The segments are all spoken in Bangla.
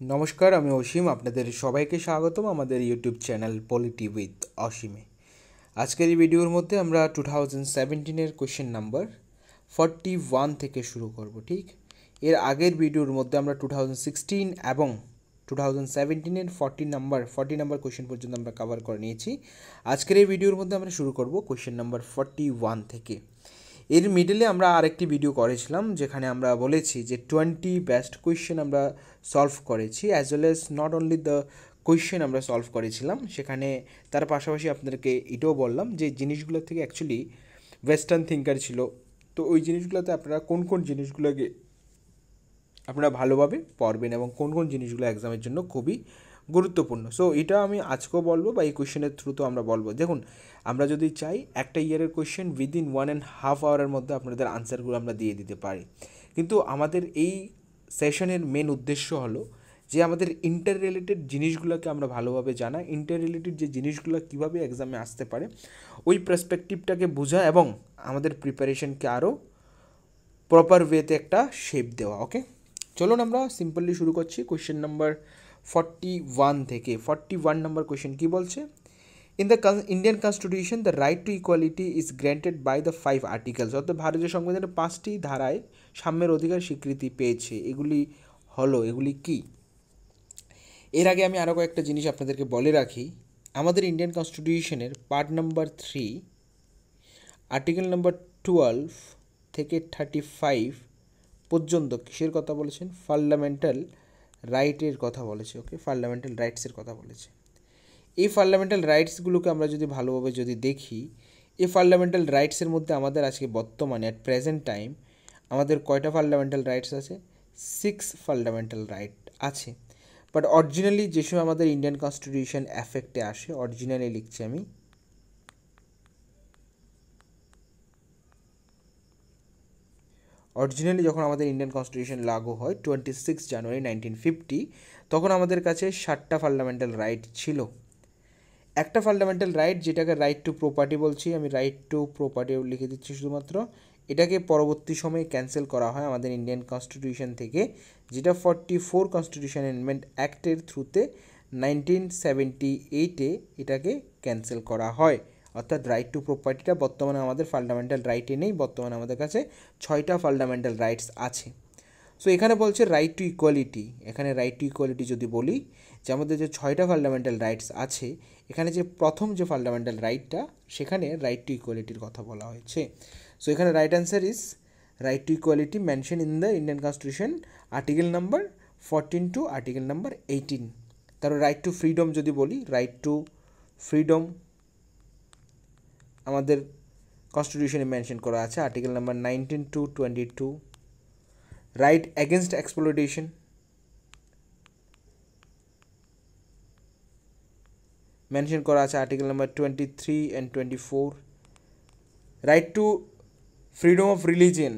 নমস্কার, আমি অসীম। আপনাদের সবাইকে স্বাগতম আমাদের ইউটিউব চ্যানেল পলিটি উইথ অসীমে। আজকের এই ভিডিওর মধ্যে আমরা 2017-এর কোয়েশ্চেন নাম্বার 41 থেকে শুরু করব। ঠিক এর আগের ভিডিওর মধ্যে আমরা 2016 এবং 2017-এর 40 নাম্বার কোয়েশ্চেন পর্যন্ত আমরা কভার করে নিয়েছি। আজকের এই ভিডিওর মধ্যে আমরা শুরু করব কোয়েশ্চেন নাম্বার 41 থেকে। এর মিডলে আমরা আরেকটি ভিডিও করেছিলাম যেখানে আমরা বলেছি যে 20 বেস্ট কোয়েশ্চেন আমরা সলভ করেছি, as well as not only the question আমরা সলভ করেছিলাম, সেখানে তার পাশাপাশি আপনাদেরকে এটাও বললাম যে জিনিসগুলো থেকে অ্যাকচুয়ালি ওয়েস্টার্ন থিঙ্কার ছিল। তো ওই জিনিসগুলোতে আপনারা কোন কোন জিনিসগুলোকে আপনারা ভালোভাবে পড়বেন এবং কোন কোন জিনিসগুলো এক্সামের জন্য খুবই গুরুত্বপূর্ণ। সো এটা আমি আজকেও বলবো বা এই কোয়েশ্চেনের থ্রুতেও আমরা বলবো। দেখুন, আমরা যদি চাই একটা ইয়ারের কোয়েশ্চেন উইদিন 1.5 আওয়ারের মধ্যে আপনাদের আনসারগুলো আমরা দিয়ে দিতে পারি, কিন্তু আমাদের এই সেশনের মেন উদ্দেশ্য হলো যে আমাদের ইন্টার রিলেটেড জিনিসগুলোকে আমরা ভালোভাবে জানা, ইন্টার রিলেটেড যে জিনিসগুলো কীভাবে এক্সামে আসতে পারে ওই পার্সপেক্টিভটাকে বোঝা এবং আমাদের প্রিপারেশনকে আরও প্রপার ওয়েতে একটা শেপ দেওয়া। ওকে, চলুন আমরা সিম্পলি শুরু করছি কোয়েশ্চেন নাম্বার 41 থেকে। 41 নাম্বার কোয়েশ্চেন কী বলছে? In the Indian constitution the right to equality is granted by the 5 articles. অর্থাৎ ভারতীয় সংবিধানের 5টি ধারায় সাম্যের অধিকার স্বীকৃতি পেয়েছে। এগুলি কি? এর আগে আমি আরও কয়েকটা জিনিস আপনাদেরকে বলে রাখি। আমাদের ইন্ডিয়ান কনস্টিটিউশনের পার্ট নাম্বার 3 আর্টিকেল নাম্বার 12 থেকে 35 পর্যন্ত কিসের কথা বলেছেন? ফান্ডামেন্টাল রাইটের কথা বলেছে। ওকে, ফান্ডামেন্টাল রাইটসের কথা বলেছে। এই ফান্ডামেন্টাল রাইটসগুলোকে আমরা যদি ভালোভাবে যদি দেখি, এই ফান্ডামেন্টাল রাইটসের মধ্যে আমাদের আজকে বর্তমানে অ্যাট প্রেজেন্ট টাইম আমাদের কয়টা ফান্ডামেন্টাল রাইটস আছে? 6 ফান্ডামেন্টাল রাইট আছে। বাট অরিজিনালি যে সময় আমাদের ইন্ডিয়ান কনস্টিটিউশন এফেক্টে আসে, অরিজিনালি লিখছি আমি, অরিজিনালি যখন আমাদের ইন্ডিয়ান কনস্টিটিউশন লাগু হয় 26 জানুয়ারি 1950, তখন আমাদের কাছে 7টা ফান্ডামেন্টাল রাইট ছিল। একটা ফান্ডামেন্টাল রাইট যেটাকে রাইট টু প্রপার্টি বলছি, আমি রাইট টু প্রপার্টি লিখে দিচ্ছি শুধুমাত্র, এটাকে পরবর্তী সময়ে ক্যান্সেল করা হয় আমাদের ইন্ডিয়ান কনস্টিটিউশন থেকে, যেটা 44 কনস্টিটিউশন অ্যামেন্ডমেন্ট অ্যাক্টের থ্রুতে 1978-এ এটাকে ক্যান্সেল করা হয়। অর্থাৎ রাইট টু প্রপার্টিটা বর্তমানে আমাদের ফান্ডামেন্টাল রাইটে নেই, বর্তমানে আমাদের কাছে 6টা ফান্ডামেন্টাল রাইটস আছে। সো এখানে বলছে রাইট টু ইকুয়ালিটি। এখানে রাইট টু ইকুয়ালিটি যদি বলি যে আমাদের যে 6টা ফান্ডামেন্টাল রাইটস আছে, এখানে যে প্রথম যে ফান্ডামেন্টাল রাইটটা, সেখানে রাইট টু ইকুয়ালিটির কথা বলা হয়েছে। সো এখানে right answer is right to equality mention in the Indian constitution article number 14 to article number 18। তারপর রাইট টু ফ্রিডম যদি বলি, রাইট টু ফ্রিডম আমাদের কনস্টিটিউশনে মেনশন করা আছে article number 19 to 22। Right against exploitation mention করা আছে article number 23 and 24। Right to freedom of religion,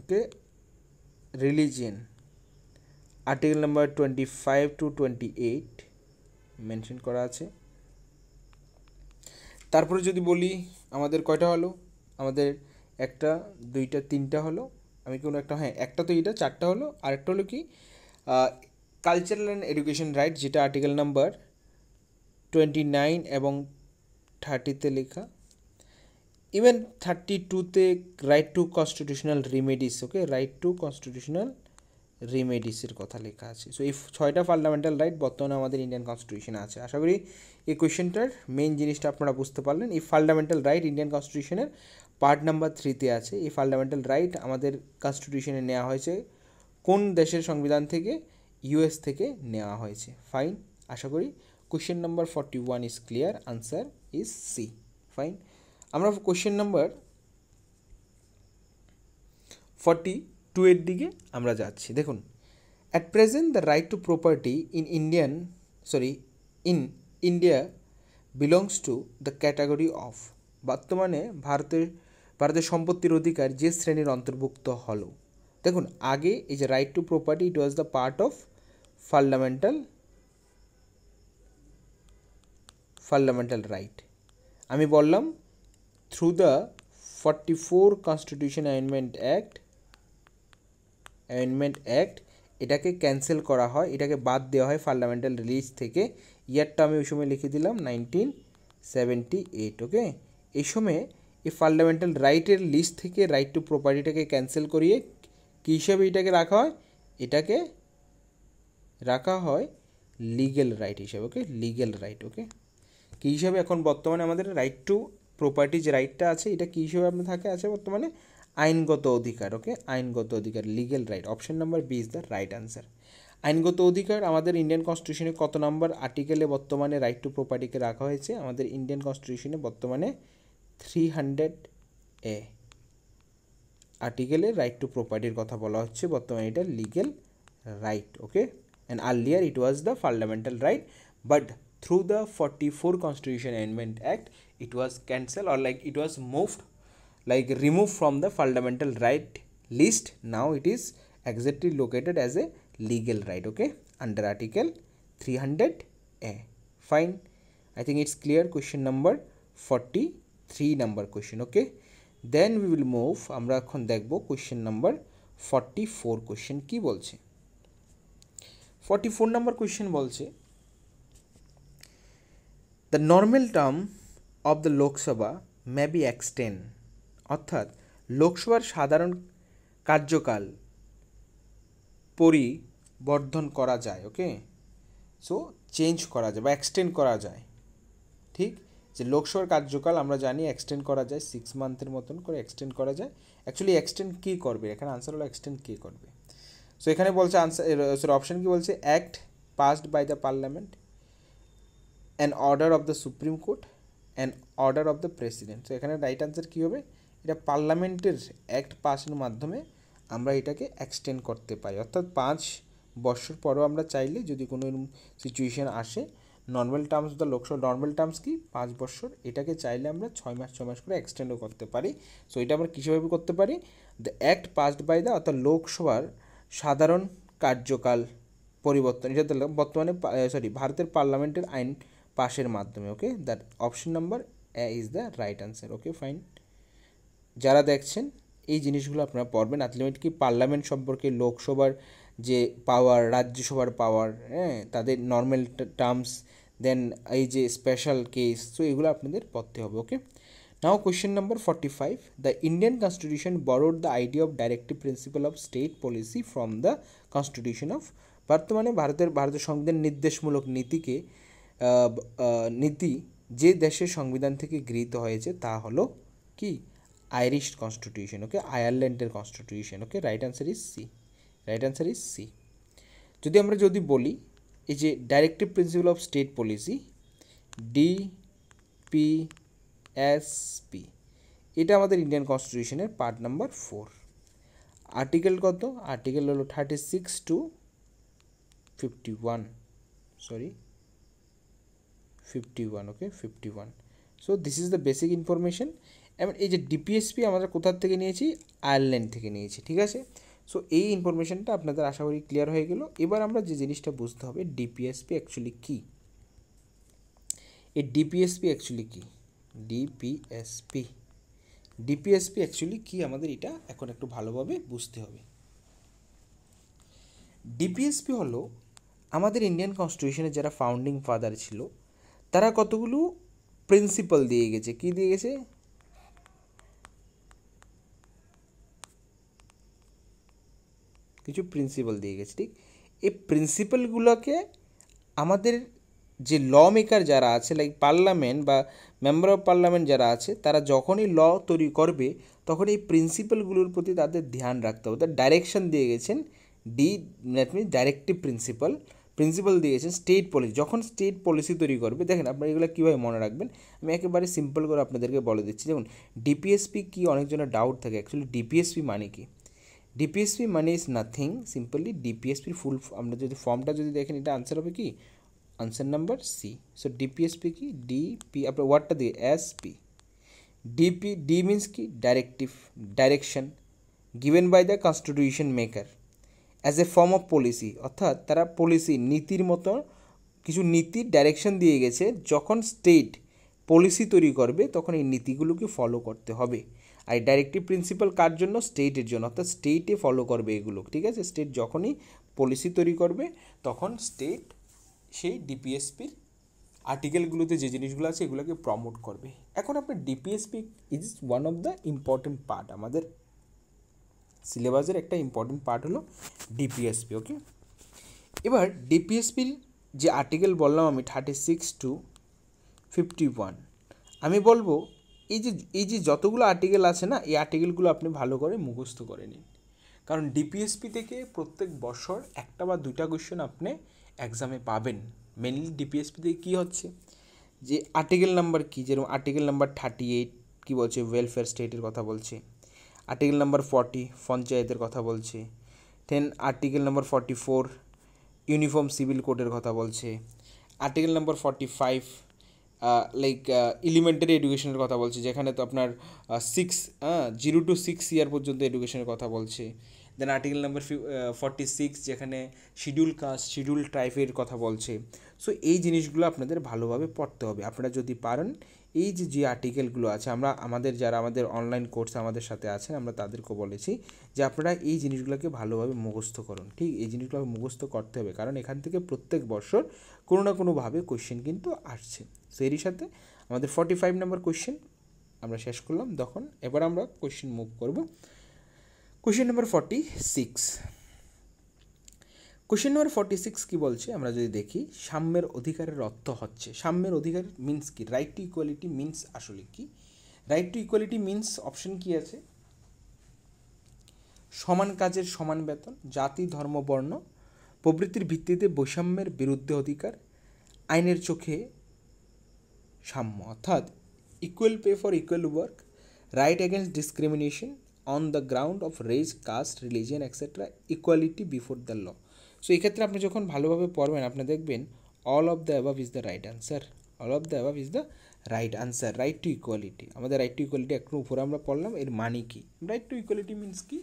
okay, religion article number 25 to 28 mention করা আছে। তারপরে যদি বলি আমাদের কয়টা হলো, আমাদের একটা, দুইটা, তিনটা হলো, আমি কোনো একটা, হ্যাঁ একটা তো, এটা 4টা হলো। আরেকটা হলো কি, কালচারাল অ্যান্ড এডুকেশন রাইট, যেটা আর্টিকেল নাম্বার 29 এবং 30-তে লেখা। ইভেন 32-তে right to constitutional remedies, okay, right to constitutional রিমেডিসের কথা লেখা আছে। সো এই 6টা ফান্ডামেন্টাল রাইট বর্তমানে আমাদের ইন্ডিয়ান কনস্টিটিউশনে আছে। আশা করি এই কোয়েশ্চেনটার মেইন জিনিসটা আপনারা বুঝতে পারলেন। এই ফান্ডামেন্টাল রাইট ইন্ডিয়ান কনস্টিটিউশনের পার্ট নাম্বার 3-তে আছে। এই ফান্ডামেন্টাল রাইট আমাদের কনস্টিটিউশনে নেওয়া হয়েছে কোন দেশের সংবিধান থেকে? ইউএস থেকে নেওয়া হয়েছে। ফাইন, আশা করি question number 41 is clear, answer is C. Fine, আমরা কোয়েশ্চেন নাম্বার 42 এর দিকে আমরা যাচ্ছি। দেখুন, at present the right to property in India belongs to the category of. বর্তমানে ভারতের সম্পত্তির অধিকার যে শ্রেণীর অন্তর্ভুক্ত হলো। দেখুন, আগে এই যে right to property, it was the part of fundamental right. আমি বললাম through the 44 constitution amendment act এটাকে ক্যান্সেল করা হয়, এটাকে বাদ দেওয়া হয় ফান্ডামেন্টাল লিস্ট থেকে। ইয়ারটা আমি ওই সময় লিখে দিলাম 1978। ওকে, এই সময় এই ফান্ডামেন্টাল রাইটের লিস্ট থেকে রাইট টু প্রপার্টিটাকে ক্যান্সেল করিয়ে কী হিসাবে এটাকে রাখা হয়, এটাকে রাখা হয় লিগ্যাল রাইট হিসাবে। ওকে, লিগ্যাল রাইট। ওকে, কী হিসাবে এখন বর্তমানে আমাদের রাইট টু প্রপার্টি যে রাইটটা আছে এটা কী হিসাবে আপনার থাকে আছে বর্তমানে, আইনগত অধিকার। ওকে, আইনগত অধিকার, legal right. Option number B is the right answer. আইনগত অধিকার আমাদের ইন্ডিয়ান কনস্টিটিউশনে কত নম্বর আর্টিকেলে বর্তমানে রাইট টু প্রপার্টিকে রাখা হয়েছে? আমাদের ইন্ডিয়ান কনস্টিটিউশনে বর্তমানে 300A আর্টিকেলে রাইট টু প্রপার্টির কথা বলা হচ্ছে, বর্তমানে এটা legal right. Okay, and earlier it was the fundamental right, but through the 44 Constitution Amendment Act it was cancelled, or like it was moved, like removed from the fundamental right list. Now it is exactly located as a legal right. Okay, under article 300A. Fine, I think it's clear. Question number 43 number question. Okay, then we will move, আমরা এখন দেখব question number 44 question কি বলছে। 44 number question বলছে, the normal term of the Lok Sabha may be extended, অর্থাৎ লোকসভার সাধারণ কার্যকাল পরিবর্ধন করা যায়। ওকে, সো চেঞ্জ করা যায় বা এক্সটেন্ড করা যায়। ঠিক, যে লোকসভার কার্যকাল আমরা জানি এক্সটেন্ড করা যায় 6 মান্থের মতন করে এক্সটেন্ড করা যায়। অ্যাকচুয়ালি এক্সটেন্ড কী করবে, এখানে আনসার হলো এক্সটেন্ড কী করবে। সো এখানে বলছে আনসার অপশন কি বলছে, act passed by the parliament, an order of the Supreme Court, an order of the President. So এখানে রাইট আনসার কী হবে, এটা পার্লামেন্টের অ্যাক্ট পাসের মাধ্যমে আমরা এটাকে এক্সটেন্ড করতে পারি, অর্থাৎ 5 বছর পরেও আমরা চাইলে যদি কোনো সিচুয়েশান আসে, normal terms the Lok Sabha normal terms কি 5 বছর, এটাকে চাইলে আমরা 6 মাস করে এক্সটেন্ডও করতে পারি। সো এটা আমরা কীভাবে করতে পারি, the act passed by the, অর্থাৎ লোকসভার সাধারণ কার্যকাল পরিবর্তন, এটা বর্তমানে ভারতের পার্লামেন্টের আইন পাশের মাধ্যমে। Okay, that option number A is the right answer. Okay, fine. যারা দেখছেন এই জিনিসগুলো আপনারা পড়বেন, আলটিমেটলি পার্লামেন্ট সম্পর্কে, লোকসভার যে পাওয়ার, রাজ্যসভার পাওয়ার, হ্যাঁ, তাদের নর্মাল টার্মস, দেন এই যে স্পেশাল কেস, সো এগুলো আপনাদের পড়তে হবে। Okay, now question number 45, the Indian constitution borrowed the idea of directive principle of state policy from the constitution of, বর্তমানে ভারতের সংবিধান নির্দেশমূলক নীতি যে দেশের সংবিধান থেকে গৃহীত হয়েছে তা হলো কি, আইরিশ কনস্টিটিউশন। ওকে, আয়ারল্যান্ডের constitution. Okay, right answer is C. Right answer is C. যদি বলি এই যে directive principle of state policy, DPSP, এটা আমাদের ইন্ডিয়ান কনস্টিটিউশনের পার্ট নাম্বার 4। আর্টিকেল কত, আর্টিকেল হলো 36 to 51, 51। Okay, 51। So this is the basic information. এবং এই যে ডিপিএসপি আমরা কোথার থেকে নিয়েছি, আয়ারল্যান্ড থেকে নিয়েছি। ঠিক আছে, সো এই ইনফরমেশনটা আপনাদের আশা করি ক্লিয়ার হয়ে গেল। এবার আমরা যে জিনিসটা বুঝতে হবে, ডিপিএসপি অ্যাকচুয়ালি কী, এই ডিপিএসপি অ্যাকচুয়ালি কী, ডিপিএসপি অ্যাকচুয়ালি কী আমাদের এটা এখন একটু ভালোভাবে বুঝতে হবে। ডিপিএসপি হলো আমাদের ইন্ডিয়ান কনস্টিটিউশনের যারা ফাউন্ডিং ফাদার ছিল তারা কতগুলো প্রিন্সিপাল দিয়ে গেছে। কি দিয়ে গেছে, কিছু প্রিন্সিপাল দিয়ে গেছে। ঠিক, এই প্রিন্সিপালগুলোকে আমাদের যে ল মেকার যারা আছে, লাইক পার্লামেন্ট বা মেম্বার অফ পার্লামেন্ট যারা আছে, তারা যখনই ল তৈরি করবে তখন এই প্রিন্সিপালগুলোর প্রতি তাদের ধ্যান রাখতে হবে। তার ডাইরেকশন দিয়ে গেছেন, দ্যাট মিনস ডাইরেক্টিভ প্রিন্সিপাল দিয়ে গেছেন স্টেট পলিসি। যখন স্টেট পলিসি তৈরি করবে, দেখেন আপনারা এগুলো কীভাবে মনে রাখবেন, আমি একেবারে সিম্পল করে আপনাদেরকে বলে দিচ্ছি। দেখুন ডিপিএসপি কি, অনেকজনের ডাউট থাকে অ্যাকচুয়ালি ডিপিএসপি মানে কি। ডিপিএসপি মানে ইজ নাথিং, সিম্পলি ডিপিএসপির ফুল আমরা যদি ফর্মটা যদি দেখেন, এটা আনসার হবে কি, answer number C. So DPSP কি, ডিপি আপনার ওয়ার্ডটা দিয়ে এসপি, ডি মিনস কি, direction given by the constitution maker as a form of policy, অর্থাৎ তারা পলিসি নীতির মতো কিছু নীতির ডাইরেকশন দিয়ে গেছে। যখন স্টেট পলিসি তৈরি করবে তখন এই নীতিগুলোকে ফলো করতে হবে। আর ডাইরেক্টিভ প্রিন্সিপাল কার জন্য, স্টেটের জন্য, অর্থাৎ স্টেটে ফলো করবে এগুলো। ঠিক আছে, স্টেট যখনই পলিসি তৈরি করবে, তখন স্টেট সেই ডিপিএসপির আর্টিকেলগুলোতে যে জিনিসগুলো আছে এগুলোকে প্রমোট করবে। এখন আপনার DPSP is one of the important part, আমাদের সিলেবাসের একটা ইম্পর্টেন্ট পার্ট হলো ডিপিএসপি। ওকে, এবার ডিপিএসপির যে আর্টিকেল বললাম আমি 36 to 51, আমি বলবো এই যে যতগুলো আর্টিকেল আছে না, এই আর্টিকেলগুলো আপনি ভালো করে মুখস্থ করে নিন, কারণ ডিপিএসপি থেকে প্রত্যেক বছর একটা বা দুইটা কোয়েশ্চেন আপনি এক্সামে পাবেন। মেনলি ডিপিএসপি থেকে কী হচ্ছে, যে আর্টিকেল নাম্বার কী, যেরকম আর্টিকেল নাম্বার 38 কী বলছে, ওয়েলফেয়ার স্টেটের কথা বলছে। আর্টিকেল নাম্বার 40 পঞ্চায়েতের কথা বলছে। দেন আর্টিকেল নাম্বার 44 ইউনিফর্ম সিভিল কোডের কথা বলছে। আর্টিকেল নাম্বার 45 লাইক এলিমেন্টারি এডুকেশনের কথা বলছে, যেখানে তো আপনার 0 to 6 ইয়ার পর্যন্ত এডুকেশনের কথা বলছে। দেন আর্টিকেল নাম্বার 46 যেখানে শিডিউল কাস্ট শিডিউল ট্রাইবের কথা বলছে। সো এই জিনিসগুলো আপনাদের ভালোভাবে পড়তে হবে। আপনারা যদি পারেন এই যে আর্টিকেলগুলো আছে, আমাদের যারা আমাদের অনলাইন কোর্স আমাদের সাথে আছেন, আমরা তাদেরকেও বলেছি যে আপনারা এই জিনিসগুলোকে ভালোভাবে মুখস্থ করুন। ঠিক, এই জিনিসগুলো মুখস্থ করতে হবে, কারণ এখান থেকে প্রত্যেক বছর কোনো না কোনোভাবে কোয়েশ্চেন কিন্তু আসছে। সো এরই সাথে আমাদের 45 নম্বর কোয়েশ্চেন আমরা শেষ করলাম। তখন এবার আমরা কোয়েশ্চেন মুভ করব। Question number 46। কোয়েশ্চেন নাম্বার 46 কী বলছে আমরা যদি দেখি, সাম্যের অধিকারের অর্থ হচ্ছে, সাম্যের অধিকার মিন্স কি, রাইট টু ইকুয়ালিটি মিন্স আসলে কি। Right to equality means option কি আছে, সমান কাজের সমান বেতন, জাতি ধর্ম বর্ণ প্রভৃতির ভিত্তিতে বৈষম্যের বিরুদ্ধে অধিকার, আইনের চোখে সাম্য, অর্থাৎ equal pay for equal work, right against discrimination on the ground of race caste religion etcetera, equality before the law. So এই ক্ষেত্রে আপনি যখন ভালোভাবে পড়বেন আপনি দেখবেন all of the above is the right answer, all of the above is the right answer. Right to equality, আমাদের রাইট টু ইকুয়ালিটি একটু উপরে আমরা পড়লাম, এর মানে কি, রাইট টু ইকুয়ালিটি মিন্স কি,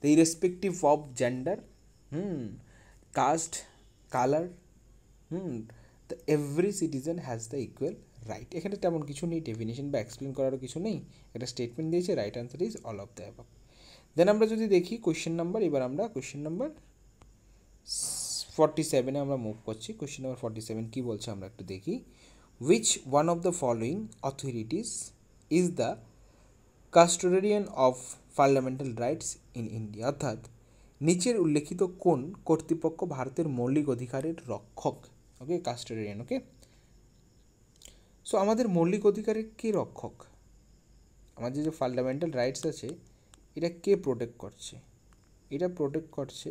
the irrespective of gender, caste, colour, the every citizen has the equal right. এখানে তেমন কিছু নেই, ডেফিনেশন বা এক্সপ্লেন করারও কিছু নেই, একটা স্টেটমেন্ট দিয়েছে, right answer is all of the above. Then আমরা যদি দেখি কোয়েশ্চেন নাম্বার, এবার আমরা কোয়েশ্চেন নাম্বার 47-এ আমরা মুভ করছি। কোয়েশ্চেন নাম্বার 47 কী বলছে আমরা একটু দেখি। Which one of the following authorities is the custodian of fundamental rights in India, অর্থাৎ নিচের উল্লেখিত কোন কর্তৃপক্ষ ভারতের মৌলিক অধিকারের রক্ষক। ওকে, কাস্টোডিয়ান। ওকে, সো আমাদের মৌলিক অধিকারের কে রক্ষক, আমাদের যে ফান্ডামেন্টাল রাইটস আছে এটা কে প্রোটেক্ট করছে, এটা প্রোটেক্ট করছে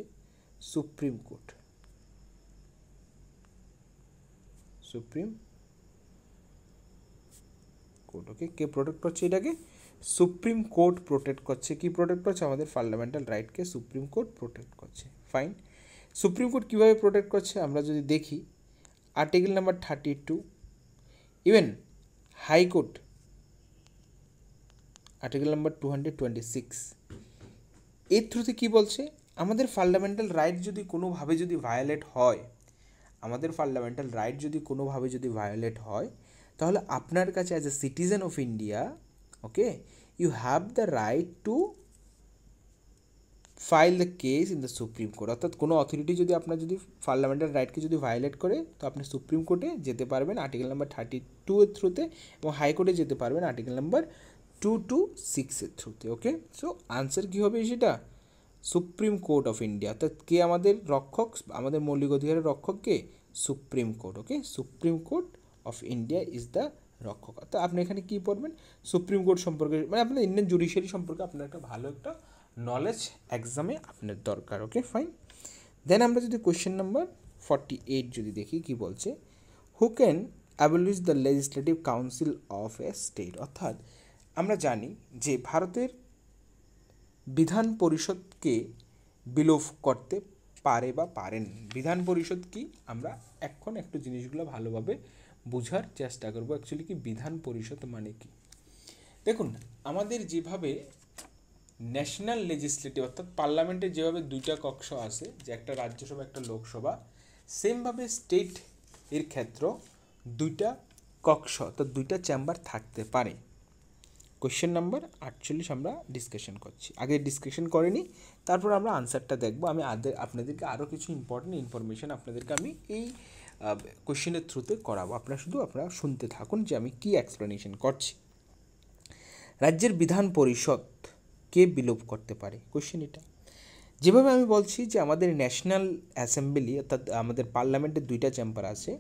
Supreme Court. Supreme Court. Okay, কে প্রোটেক্ট করছে এটাকে, সুপ্রিম কোর্ট প্রোটেক্ট করছে। কি প্রোটেক্ট করছে, আমাদের ফান্ডামেন্টাল রাইটকে সুপ্রিম কোর্ট প্রোটেক্ট করছে। ফাইন, সুপ্রিম কোর্ট কীভাবে প্রোটেক্ট করছে আমরা যদি দেখি, article number 32, even high court article number 226, এর থ্রুতে কী বলছে, আমাদের ফান্ডামেন্টাল রাইট যদি কোনোভাবে যদি ভায়োলেট হয়, আমাদের ফান্ডামেন্টাল রাইট যদি কোনোভাবে যদি ভায়োলেট হয়, তাহলে আপনার কাছে as a citizen of India, okay, you have the right to file the case in the supreme court. অর্থাৎ কোনো অথরিটি যদি আপনার যদি ফান্ডামেন্টাল রাইটকে যদি ভায়োলেট করে, তো আপনি সুপ্রিম কোর্টে যেতে পারবেন আর্টিকেল নাম্বার 32 এর থ্রুতে, এবং হাইকোর্টে যেতে পারবেন আর্টিকেল নাম্বার 226 এর থ্রুতে। ওকে, সো আনসার কী হবে সেটা, সুপ্রিম কোর্ট অফ ইন্ডিয়া। অর্থাৎ কে আমাদের রক্ষক, আমাদের মৌলিক অধিকারের রক্ষক কে, Supreme Court. Okay, Supreme Court of India is the রক্ষক। অর্থাৎ আপনি এখানে কী পড়বেন, সুপ্রিম কোর্ট সম্পর্কে, মানে আপনার ইন্ডিয়ান জুডিশিয়ারি সম্পর্কে আপনার একটা ভালো একটা নলেজ এক্সামে আপনার দরকার। ওকে, ফাইন। দেন আমরা যদি কোয়েশ্চেন নাম্বার 48 যদি দেখি কি বলছে, who can abolish the legislative council of a state. অর্থাৎ আমরা জানি যে ভারতের বিধান পরিষদকে বিলোপ করতে পারে বা পারেন। বিধান পরিষদ কি, আমরা এখন একটু জিনিসগুলো ভালোভাবে বোঝার চেষ্টা করব। অ্যাকচুয়ালি কি বিধান পরিষদ মানে কি, দেখুন আমাদের যেভাবে ন্যাশনাল লেজিসলেটিভ অর্থাৎ পার্লামেন্টের যেভাবে দুইটা কক্ষ আছে, যে একটা রাজ্যসভা একটা লোকসভা, সেমভাবে স্টেট এর ক্ষেত্র দুইটা কক্ষ অর্থাৎ দুইটা চেম্বার থাকতে পারে। কোয়েশ্চেন নাম্বার 48 আমরা ডিসকাশন করছি, আগে ডিসকাশন করিনি, তারপর আমরা আনসারটা দেখবো। আমি আপনাদেরকে আরও কিছু ইম্পর্টেন্ট ইনফরমেশান আপনাদেরকে আমি এই কোশ্চেনের থ্রুতে করাবো। আপনারা শুনতে থাকুন যে আমি কী এক্সপ্লেনেশন করছি। রাজ্যের বিধান পরিষদ কে বিলোপ করতে পারে, কোশ্চেন এটা। যেভাবে আমি বলছি যে আমাদের ন্যাশনাল অ্যাসেম্বলি অর্থাৎ আমাদের পার্লামেন্টের 2টা চেম্বার আছে,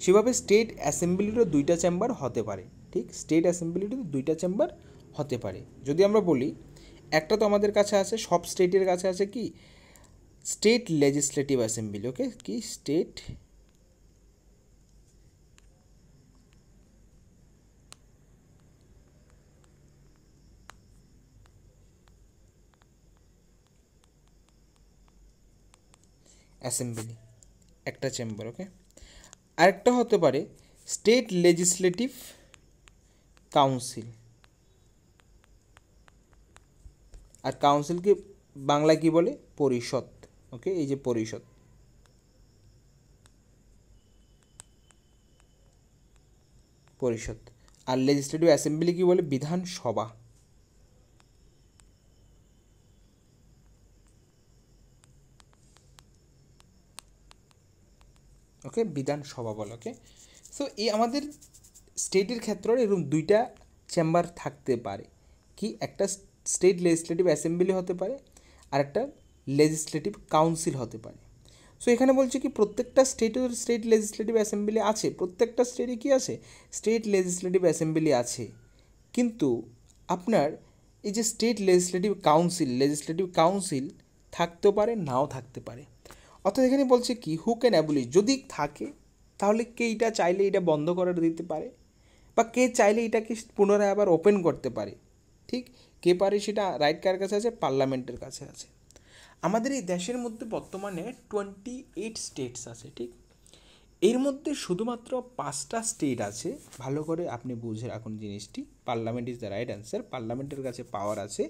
সেভাবে স্টেট অ্যাসেম্বলিরও 2টা চেম্বার হতে পারে। ঠিক, স্টেট অ্যাসেম্বলিরও 2টা চেম্বার হতে পারে। যদি আমরা বলি, একটা তো আমাদের কাছে আছে, সব স্টেটের কাছে আছে কি, স্টেট লেজিসলেটিভ অ্যাসেম্বলি। ওকে, কি স্টেট অ্যাসেম্বলি, একটা চেম্বার। ওকে, আরেকটা হতে পারে স্টেট লেজিসলেটিভ কাউন্সিল। আর কাউন্সিলকে বাংলায় কি বলে, পরিষদ। ওকে, এই যে পরিষদ, পরিষদ। আর লেজিসলেটিভ অ্যাসেম্বলি কি বলে, বিধানসভা। ওকে, বিধানসভা বলে। ওকে, সো এই আমাদের স্টেটের ক্ষেত্রে এরকম 2টা চেম্বার থাকতে পারে। কি, একটা স্টেট লেজিসলেটিভ অ্যাসেম্বলি হতে পারে, আর একটা লেজিসলেটিভ কাউন্সিল হতে পারে। সো এখানে বলছে কি, প্রত্যেকটা স্টেটের স্টেট লেজিসলেটিভ অ্যাসেম্বলি আছে, প্রত্যেকটা স্টেটে কি আছে, স্টেট লেজিসলেটিভ অ্যাসেম্বলি আছে। কিন্তু আপনার এই যে স্টেট লেজিসলেটিভ কাউন্সিল থাকতেও পারে, নাও থাকতে পারে। অর্থাৎ এখানে বলছে কি, হু ক্যান অ্যাবলিশ, যদি থাকে তাহলে কে এটা চাইলে এটা বন্ধ করে দিতে পারে, বা কে চাইলে এটাকে পুনরায় আবার ওপেন করতে পারে। ঠিক, কে পারে সেটা রাইট কার কাছে আছে, পার্লামেন্টের কাছে আছে। আমাদের এই দেশের মধ্যে বর্তমানে 28 স্টেটস আছে। ঠিক, এর মধ্যে শুধুমাত্র 5টা স্টেট আছে। ভালো করে আপনি বুঝে রাখুন জিনিসটি, parliament is the right answer. পার্লামেন্টের কাছে পাওয়ার আছে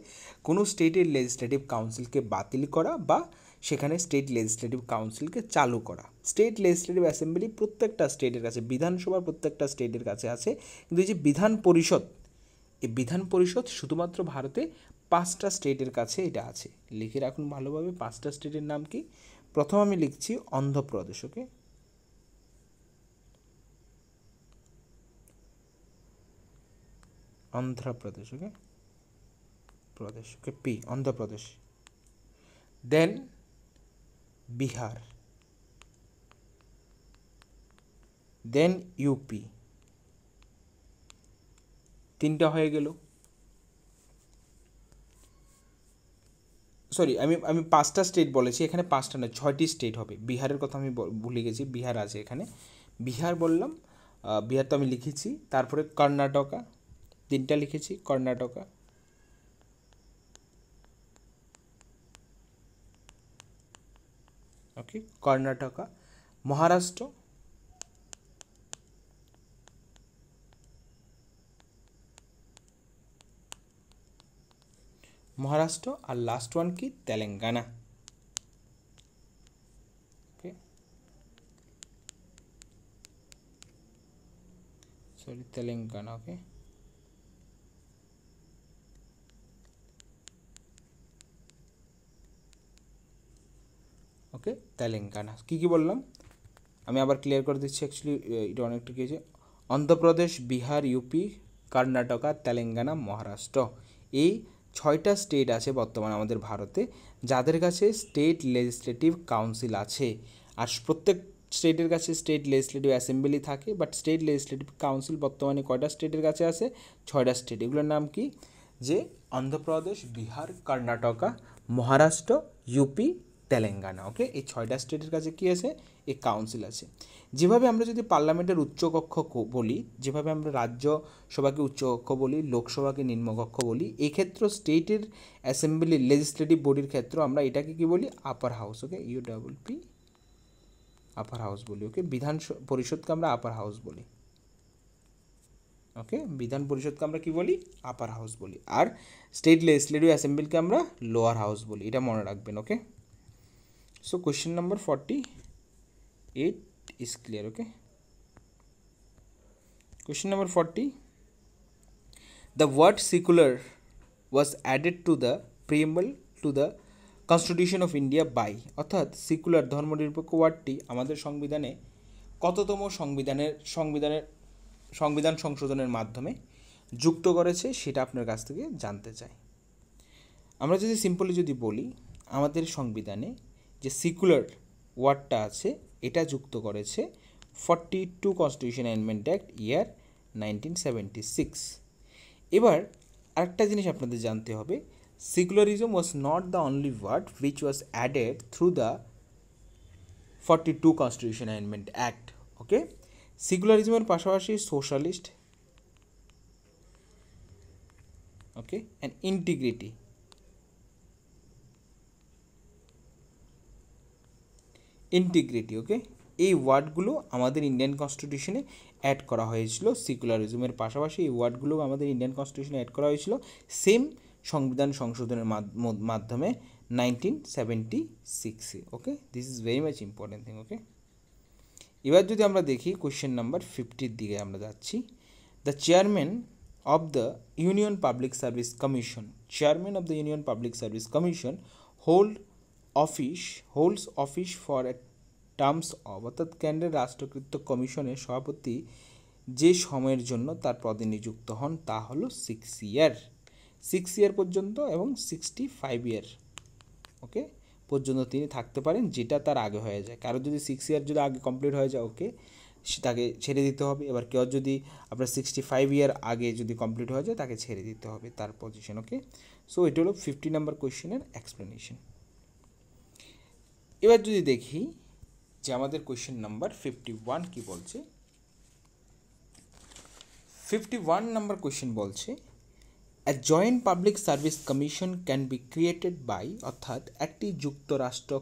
কোনো স্টেটের লেজিসলেটিভ কাউন্সিলকে বাতিল করা বা সেখানে স্টেট লেজিসলেটিভ কাউন্সিলকে চালু করা। স্টেট লেজিসলেটিভ অ্যাসেম্বলি প্রত্যেকটা স্টেটের কাছে, বিধানসভা প্রত্যেকটা স্টেটের কাছে আছে, কিন্তু এই যে বিধান পরিষদ, এই বিধান পরিষদ শুধুমাত্র ভারতে 5টা স্টেটের কাছে এটা আছে। লিখে রাখুন ভালোভাবে, 5টা স্টেটের নাম কি। প্রথম আমি লিখছি অন্ধ্রপ্রদেশ। ওকে, অন্ধ্রপ্রদেশ। ওকে, প্রদেশ। ওকে, পি, অন্ধ্রপ্রদেশ। দেন বিহার, দেন ইউপি। 3টা হয়ে গেল। সরি, আমি 5টা স্টেট বলেছি, এখানে 5টা না 6টি স্টেট হবে। বিহারের কথা আমি ভুলে গেছি, বিহার আছে এখানে। বিহার বললাম, বিহার তো আমি লিখেছি। তারপরে কর্ণাটকা, 3টা লিখেছি, কর্ণাটকা। ওকে, কর্ণাটকা। মহারাষ্ট্র, মহারাষ্ট্র। আর লাস্ট ওয়ান কি, তেলেঙ্গানা। ওকে, সরি, তেলেঙ্গানা। ওকে, ওকে, তেলেঙ্গানা। কী কী বললাম আমি আবার ক্লিয়ার করে দিচ্ছি, অ্যাকচুয়ালি এটা অনেকটা কী আছে। অন্ধ্রপ্রদেশ, বিহার, ইউপি, কর্ণাটকা, তেলেঙ্গানা, মহারাষ্ট্র, এই 6টা স্টেট আছে বর্তমানে আমাদের ভারতে, যাদের কাছে স্টেট লেজিসলেটিভ কাউন্সিল আছে। আর প্রত্যেক স্টেটের কাছে স্টেট লেজিসলেটিভ অ্যাসেম্বলি থাকে, বাট স্টেট লেজিসলেটিভ কাউন্সিল বর্তমানে কয়টা স্টেটের কাছে আছে, 6টা স্টেট। এগুলোর নাম কি, যে অন্ধ্রপ্রদেশ, বিহার, কর্ণাটকা, মহারাষ্ট্র, ইউপি, তেলেঙ্গানা। ওকে, এই 6টা স্টেটের কাছে কী আছে, এই কাউন্সিল আছে। যেভাবে আমরা যদি পার্লামেন্টের উচ্চকক্ষ বলি, যেভাবে আমরা রাজ্যসভাকে উচ্চকক্ষ বলি, লোকসভাকে নিম্নকক্ষ বলি, এই ক্ষেত্রে স্টেটের অ্যাসেম্বলি লেজিসলেটিভ বডির ক্ষেত্রে আমরা এটাকে কি বলি, আপার হাউস। ওকে, UPP, আপার হাউস বলি। ওকে, বিধান পরিষদকে আমরা আপার হাউস বলি। ওকে, বিধান পরিষদকে আমরা কি বলি, আপার হাউস বলি। আর স্টেট লেজিসলেটিভ অ্যাসেম্বলিকে আমরা লোয়ার হাউস বলি, এটা মনে রাখবেন। ওকে, so question number 48 is clear. Okay, question number 40, the word secular was added to the preamble to the constitution of India by, অর্থাৎ সেকুলার ধর্মনিরপেক্ষ ওয়ার্ডটি আমাদের সংবিধানে কততম সংবিধান সংশোধনের মাধ্যমে যুক্ত করেছে সেটা আপনার কাছ থেকে জানতে চাই। আমরা যদি সিম্পলি যদি বলি, আমাদের সংবিধানে যে সেকুলার ওয়ার্ডটা আছে এটা যুক্ত করেছে 42 কনস্টিটিউশন অ্যামেন্ডমেন্ট অ্যাক্ট ইয়ার 1976। এবার আরেকটা জিনিস আপনাদের জানতে হবে, secularism was not the only word which was added through the 42 constitution amendment act. Okay, সেকুলারিজমের পাশাপাশি socialist, okay, and integrity, okay, এই ওয়ার্ডগুলো আমাদের ইন্ডিয়ান কনস্টিটিউশনে অ্যাড করা হয়েছিল। সেকুলারিজমের পাশাপাশি এই ওয়ার্ডগুলো আমাদের ইন্ডিয়ান কনস্টিটিউশনে অ্যাড করা হয়েছিল সেম সংবিধান সংশোধনের মাধ্যমে 1976-এ। Okay, this is very much important thing. Okay, এবার যদি আমরা দেখি কোয়েশ্চেন নাম্বার 50-র দিকে আমরা যাচ্ছি। The chairman of the Union Public Service Commission, chairman of the Union Public Service Commission holds office for a terms of, অর্থাৎ কেন্দ্রের রাষ্ট্রকৃত কমিশনের সভাপতি যে সময়ের জন্য তার পদে নিযুক্ত হন তা হলো 6 ইয়ার পর্যন্ত এবং 65 ইয়ার, ওকে, পর্যন্ত তিনি থাকতে পারেন, যেটা তার আগে হয়ে যায়। কারো যদি 6 ইয়ার যদি আগে কমপ্লিট হয়ে যায়, ওকে, তাকে ছেড়ে দিতে হবে। এবার কেউ যদি আপনার 65 ইয়ার আগে যদি কমপ্লিট হয়ে যায় তাকে ছেড়ে দিতে হবে তার পজিশন। ওকে, সো এটা হলো 50 নাম্বার কোয়েশ্চেনের এক্সপ্লেনেশন। এবার যদি দেখি যে আমাদের কোয়েশ্চেন নাম্বার 51 কি বলছে। 51 নাম্বার কোয়েশ্চেন বলছে, A joint public service commission can be created by, অর্থাৎ একটি যুক্তরাষ্ট্র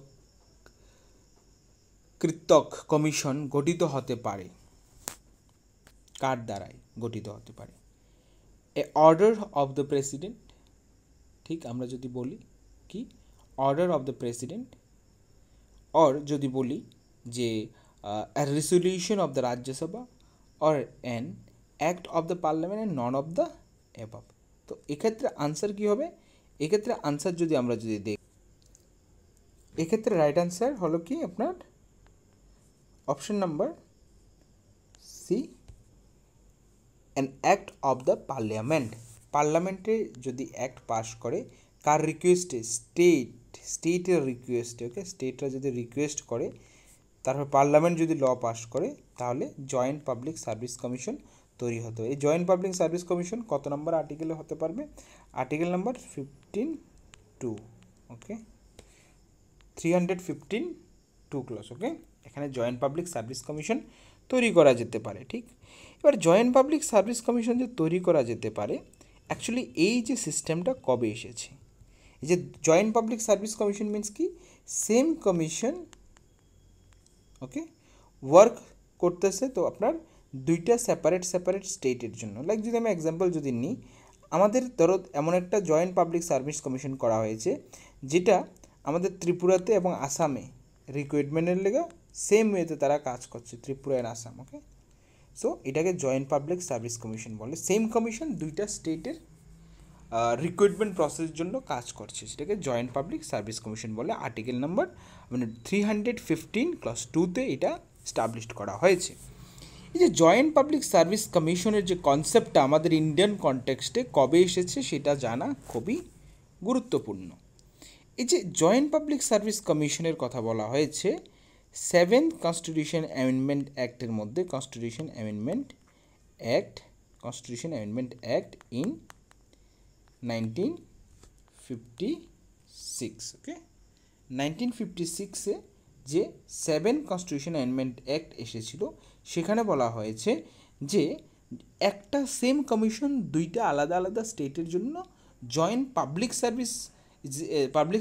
কৃতক কমিশন গঠিত হতে পারে, কার দ্বারাই গঠিত হতে পারে? এ অর্ডার অফ দ্য প্রেসিডেন্ট, ঠিক, আমরা যদি বলি কি order of the president, or যদি বলি যে a resolution of the Rajya Sabha, or an act of the parliament, and none of the above। তো এক্ষেত্রে আনসার কি হবে? এক্ষেত্রে আনসার যদি আমরা যদি দেখি, এক্ষেত্রে রাইট আনসার হলো কি আপনার option number C, an act of the parliament. পার্লামেন্টে যদি অ্যাক্ট পাস করে, কার রিকোয়েস্টে? স্টেটের রিকোয়েস্টে। ওকে, স্টেটরা যদি রিকোয়েস্ট করে, তারপর পার্লামেন্ট যদি ল পাস করে, তাহলে জয়েন্ট পাবলিক সার্ভিস কমিশন তৈরি হতে হবে। এই জয়েন্ট পাবলিক সার্ভিস কমিশন কত নম্বর আর্টিকেলে হতে পারবে? আর্টিকেল নাম্বার 15(2), ওকে, 315(2) ক্লজ। ওকে, এখানে জয়েন্ট পাবলিক সার্ভিস কমিশন তৈরি করা যেতে পারে। ঠিক, এবার জয়েন্ট পাবলিক সার্ভিস কমিশন যে তৈরি করা যেতে পারে, অ্যাকচুয়ালি এই যে সিস্টেমটা কবে এসেছে? এই যে joint public service commission means কি, সেম কমিশন, ওকে, ওয়ার্ক করতেছে তো আপনার দুইটা সেপারেট স্টেটের জন্য। লাইক যদি আমি এক্সাম্পল যদি নিই, আমাদের ধরো এমন একটা জয়েন্ট পাবলিক সার্ভিস কমিশন করা হয়েছে যেটা আমাদের ত্রিপুরাতে এবং আসামে রিক্রুটমেন্টের লেগে সেম ওয়েতে তারা কাজ করছে, ত্রিপুরা আর আসাম। ওকে, সো এটাকে জয়েন্ট পাবলিক সার্ভিস কমিশন বলে। সেম কমিশন দুইটা স্টেটের রিক্রুটমেন্ট প্রসেসের জন্য কাজ করছে, সেটাকে জয়েন্ট পাবলিক সার্ভিস কমিশন বলে। আর্টিকেল নাম্বার মানে 315(2)তে এটা স্টাবলিশড করা হয়েছে। এই যে জয়েন্ট পাবলিক সার্ভিস কমিশনের যে কনসেপ্টটা আমাদের ইন্ডিয়ান কনটেক্সটে কবে এসেছে সেটা জানা খুবই গুরুত্বপূর্ণ। এই যে জয়েন্ট পাবলিক সার্ভিস কমিশনের কথা বলা হয়েছে 7th কনস্টিটিউশন অ্যামেন্ডমেন্ট অ্যাক্টের মধ্যে, কনস্টিটিউশন অ্যামেন্ডমেন্ট অ্যাক্ট ইন 1956। ওকে, 1956-এ যে 7 কনস্টিটিউশন অ্যামেন্ডমেন্ট অ্যাক্ট এসেছিল, সেখানে বলা হয়েছে যে একটা সেম কমিশন দুইটা আলাদা আলাদা স্টেটের জন্য জয়েন্ট পাবলিক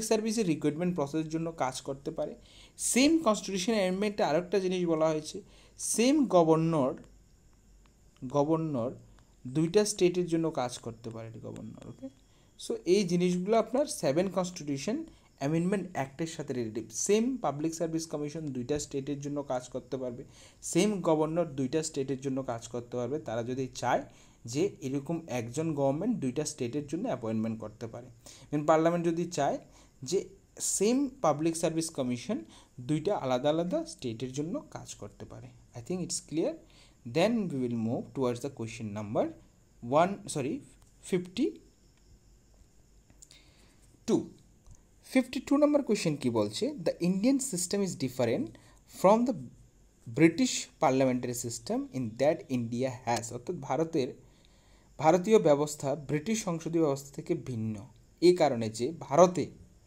সার্ভিসের রিক্রুটমেন্ট প্রসেসের জন্য কাজ করতে পারে। সেম কনস্টিটিউশন অ্যামেন্ডমেন্টে আরেকটা জিনিস বলা হয়েছে, সেম গভর্নর দুইটা স্টেটের জন্য কাজ করতে পারে গভর্নর। ওকে, সো এই জিনিসগুলো আপনার 7 কনস্টিটিউশন অ্যামেন্ডমেন্ট অ্যাক্টের সাথে relative. Same public service commission দুইটা স্টেটের জন্য কাজ করতে পারবে, সেম গভর্নর দুইটা স্টেটের জন্য কাজ করতে পারবে, তারা যদি চায় যে এরকম একজন গভর্নমেন্ট দুইটা স্টেটের জন্য অ্যাপয়েন্টমেন্ট করতে পারে। পার্লামেন্ট যদি চায় যে সেম পাবলিক সার্ভিস কমিশন দুইটা আলাদা আলাদা স্টেটের জন্য কাজ করতে পারে। I think it's clear. Then we will move towards the question number 52 number question কি বলছে, the Indian system is different from the British parliamentary system in that India has, অর্থাৎ ভারতীয় ব্যবস্থা ব্রিটিশ সংসদীয় ব্যবস্থা থেকে ভিন্ন এই কারণে যে ভারতে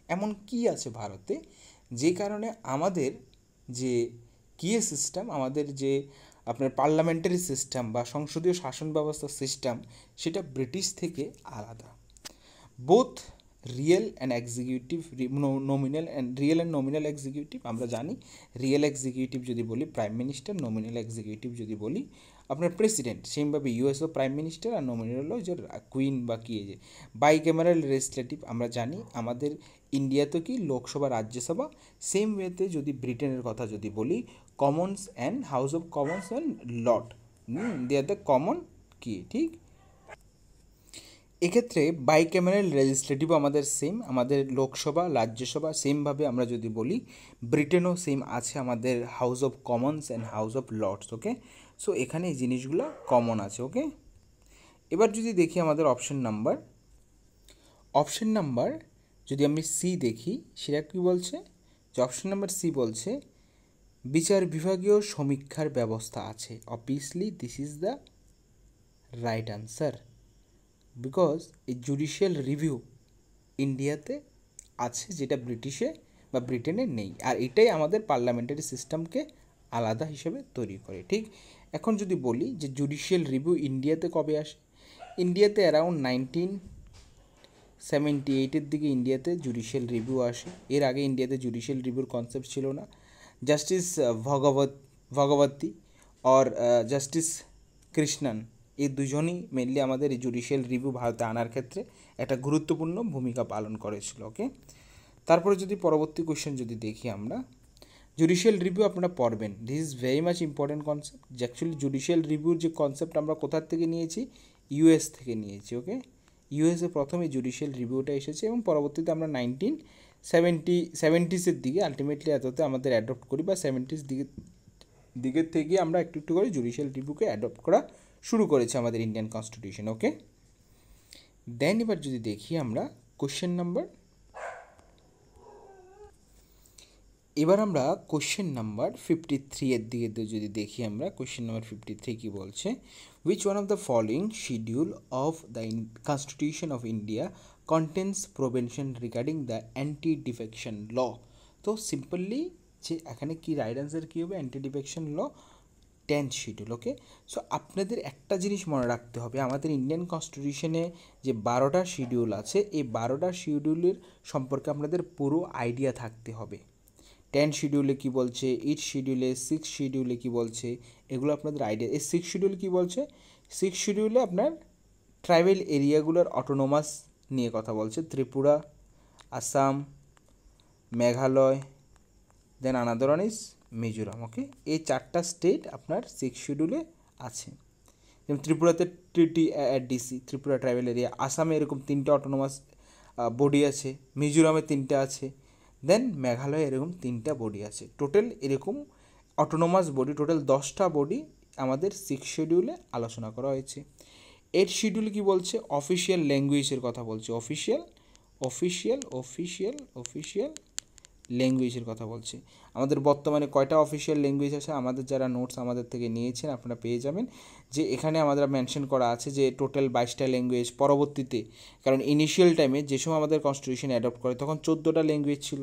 এমন কি আছে ভারতে যে কারণে আমাদের যে সিস্টেম, আমাদের যে আপনার পার্লামেন্টারি সিস্টেম বা সংসদীয় শাসন ব্যবস্থার সিস্টেম সেটা ব্রিটিশ থেকে আলাদা। Both real and executive real and nominal executive, আমরা জানি রিয়েল এক্সিকিউটিভ যদি বলি প্রাইম মিনিস্টার, নমিনাল এক্সিকিউটিভ যদি বলি আপনার প্রেসিডেন্ট, সেমভাবে ইউএসও প্রাইম মিনিস্টার আর নমিনাল হলো যে কুইন বা কি যে বাইক্যামেরাল লেজিসলেটিভ আমরা জানি আমাদের ইন্ডিয়াতে কি লোকসভা রাজ্যসভা, সেম ওয়েতে যদি ব্রিটেনের কথা যদি বলি commons and house of commons and lord, they are the common কি, ঠিক। এক্ষেত্রে বাইক্যামেরাল লেজিসলেটিভ আমাদের সেম, আমাদের লোকসভা রাজ্যসভা সেমভাবে আমরা যদি বলি ব্রিটেনও সেম আছে আমাদের house of commons and house of lords, okay. So এখানে এই জিনিসগুলো কমন আছে, ওকে। এবার যদি দেখি আমাদের অপশন নাম্বার যদি আমি সি দেখি সেটা কী বলছে, যে অপশন নাম্বার সি বলছে বিচার বিভাগীয় সমীক্ষার ব্যবস্থা আছে। Obviously this is the right answer, because এই জুডিশিয়াল রিভিউ ইন্ডিয়াতে আছে যেটা ব্রিটিশে বা ব্রিটেনে নেই, আর এটাই আমাদের পার্লামেন্টারি সিস্টেমকে আলাদা হিসেবে তৈরি করে, ঠিক। এখন যদি বলি যে জুডিশিয়াল রিভিউ ইন্ডিয়াতে কবে আসে, ইন্ডিয়াতে অ্যারাউন্ড 1978-এর দিকে ইন্ডিয়াতে জুডিশিয়াল রিভিউ আসে। এর আগে ইন্ডিয়াতে জুডিশিয়াল রিভিউর কনসেপ্ট ছিল না। Justice Bhagwati or justice Krishnan এই দুজনই মেনলি আমাদের এই জুডিশিয়াল রিভিউ ভারতে আনার ক্ষেত্রে একটা গুরুত্বপূর্ণ ভূমিকা পালন করেছিল, ওকে। তারপরে যদি পরবর্তী কোয়েশ্চেন যদি দেখি আমরা, জুডিশিয়াল রিভিউ আপনারা পড়বেন, this is very much important concept. যে অ্যাকচুয়ালি জুডিশিয়াল রিভিউর যে কনসেপ্ট আমরা কোথার থেকে নিয়েছি, ইউএস থেকে নিয়েছি, ওকে। ইউএসএ প্রথমে জুডিশিয়াল রিভিউটা এসেছে এবং পরবর্তীতে আমরা 1970s দিকে আলটিমেটলি এততে আমাদের অ্যাডপ্ট করি বা 70s দিকের থেকে আমরা একটু একটু করে জুডিশিয়াল রিভিউকে অ্যাডপ্ট করা শুরু করেছে আমাদের ইন্ডিয়ান কনস্টিটিউশন, ওকে। দেন এবার যদি দেখি আমরা কোশ্চেন নাম্বার, এবার আমরা কোশ্চেন নাম্বার 53 এর দিকে যদি দেখি আমরা, কোশ্চেন নাম্বার 53 কি বলছে, which one of the following schedule of the Constitution of India contains provision regarding the anti-defection law? তো সিম্পলি যে এখানে কি রাইট আনসার কী হবে, anti defection law 10th schedule, okay. So আপনাদের একটা জিনিস মনে রাখতে হবে, আমাদের ইন্ডিয়ান কনস্টিটিউশনে যে 12টা শিডিউল আছে এই 12টা শিডিউলের সম্পর্কে আপনাদের পুরো আইডিয়া থাকতে হবে। 10 শিডিউলে কী বলছে, 8 শিডিউলে, 6 শিডিউলে কী বলছে, এগুলো আপনাদের আইডিয়া। এই 6 শিডিউল কী বলছে, 6 শিডিউলে আপনার ট্রাইবাল এরিয়াগুলোর অটোনোমাস নিয়ে কথা বলছে, ত্রিপুরা, আসাম, মেঘালয়, দেন আনাদার ওয়ান ইজ মিজোরাম, ওকে। এই 4টা স্টেট আপনার 6 শিডিউলে আছে। যেমন ত্রিপুরাতে TTDC ত্রিপুরা ট্রাইবাল এরিয়া, আসামে এরকম 3টে অটোনোমাস বডি আছে, মিজোরামে 3টে আছে, দেন মেঘালয়ে এরকম 3টা বডি আছে। টোটাল এরকম অটোনোমাস বডি টোটাল 10টা বডি আমাদের 6 শিডিউলে আলোচনা করা হয়েছে। 8 শিডিউল কি বলছে, অফিসিয়াল ল্যাঙ্গুয়েজের কথা বলছে, অফিসিয়াল ল্যাঙ্গুয়েজের কথা বলছে। আমাদের বর্তমানে কয়টা অফিসিয়াল ল্যাঙ্গুয়েজ আছে, আমাদের যারা নোটস আমাদের থেকে নিয়েছেন আপনারা পেয়ে যাবেন যে এখানে আমাদের মেনশন করা আছে যে টোটাল 22টা ল্যাঙ্গুয়েজ। পরবর্তীতে কারণ ইনিশিয়াল টাইমে যে সময় আমাদের কনস্টিটিউশন অ্যাডপ্ট করে তখন 14টা ল্যাঙ্গুয়েজ ছিল,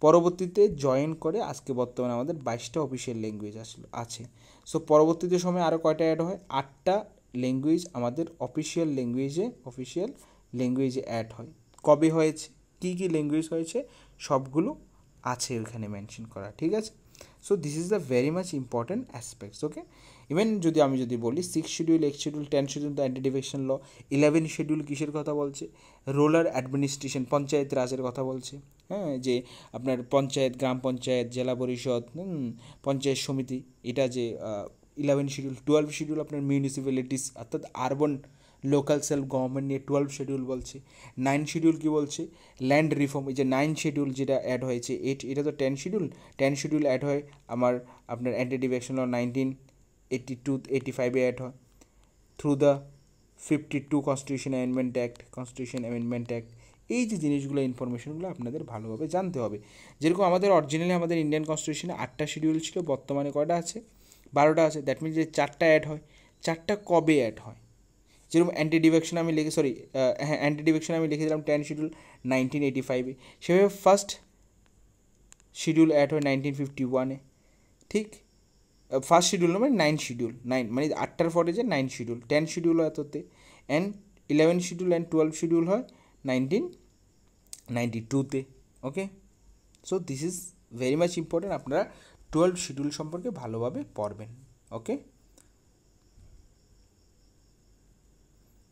পরবর্তীতে জয়েন করে আজকে বর্তমানে আমাদের 22টা অফিসিয়াল ল্যাঙ্গুয়েজ আছে। সো পরবর্তীতে সময় আরও কয়টা অ্যাড হয়, 8টা ল্যাঙ্গুয়েজ আমাদের অফিসিয়াল ল্যাঙ্গুয়েজে অ্যাড হয়। কবে হয়েছে, কী কী ল্যাঙ্গুয়েজ হয়েছে সবগুলো আছে ওইখানে মেনশন করা, ঠিক আছে। So this is the very much important aspects, okay. Even যদি আমি বলি 6 শিডিউল, 8 শিডিউল, 10 শিডিউল তো অ্যান্টি ডিফেকশন ল, 11 শিডিউল কিসের কথা বলছে, রুরাল অ্যাডমিনিস্ট্রেশন, পঞ্চায়েত রাজের কথা বলছে, হ্যাঁ, যে আপনার পঞ্চায়েত, গ্রাম পঞ্চায়েত, জেলা পরিষদ, পঞ্চায়েত সমিতি, এটা যে 11 শিডিউল। 12 শিডিউল আপনার মিউনিসিপ্যালিটিস অর্থাৎ আরবান লোকাল সেলফ গভর্নমেন্ট নিয়ে 12 শিডিউল বলছে। 9 শিডিউল কী বলছে, ল্যান্ড রিফর্ম। এই যে 9 শিডিউল যেটা অ্যাড হয়েছে, এটা তো 10 শিডিউল, 10 শিডিউল অ্যাড হয় আপনার অ্যান্টি ডিফেকশন ল 1985 অ্যাড হয় through the 52 constitution amendment act. এই যে জিনিসগুলো, ইনফরমেশনগুলো আপনাদের ভালোভাবে জানতে হবে। যেরকম আমাদের অরিজিনালি আমাদের ইন্ডিয়ান কনস্টিটিউশনে 8টা শিডিউল ছিল, বর্তমানে কয়টা আছে, 12টা আছে। দ্যাট মিনস যে 4টা অ্যাড হয়, 4টা কবে অ্যাড হয়। যেরকম অ্যান্টি ডিফেকশন আমি আমি লিখেছিলাম 10 শিডিউল 1985-এ, সেভাবে ফার্স্ট শিডিউল অ্যাড হয় 1951-এ, ঠিক। ফার্স্ট শিডিউল মানে 9 শিডিউল, 9 মানে 8টার পরে যে 9 শিডিউল, 10 শিডিউল হয় এততে, অ্যান্ড 11 শিডিউল অ্যান্ড 12 শিডিউল হয় 1992-তে। Okay, so this is very much important. আপনারা 12 শিডিউল সম্পর্কে ভালোভাবে পড়বেন। ওকে,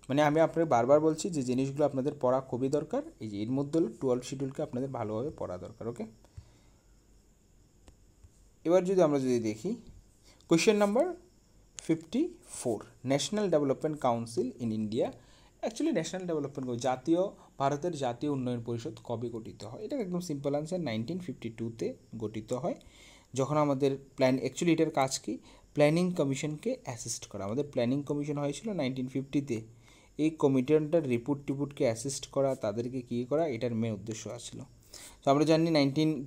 মানে আমি আপনাকে বারবার বলছি যে জিনিসগুলো আপনাদের পড়া খুবই দরকার। এই যে এর মধ্যে হলো 12 শিডিউলকে আপনাদের ভালোভাবে পড়া দরকার। ওকে, এবার আমরা যদি দেখি question number 54, national development council in India. Actually national development ভারতের জাতীয় উন্নয়ন পরিষদ কবে গঠিত হয়? এটা একদম সিম্পল আনসার, 1952-তে গঠিত হয়, যখন আমাদের অ্যাকচুয়ালি এটার কাজ কি, প্ল্যানিং কমিশনকে অ্যাসিস্ট করা। আমাদের প্ল্যানিং কমিশন হয়েছিল 1950-তে। এই কমিশনটার রিপোর্টকে অ্যাসিস্ট করা, তাদেরকে কী করা, এটার মেন উদ্দেশ্য আছিল। তো আমরা জানি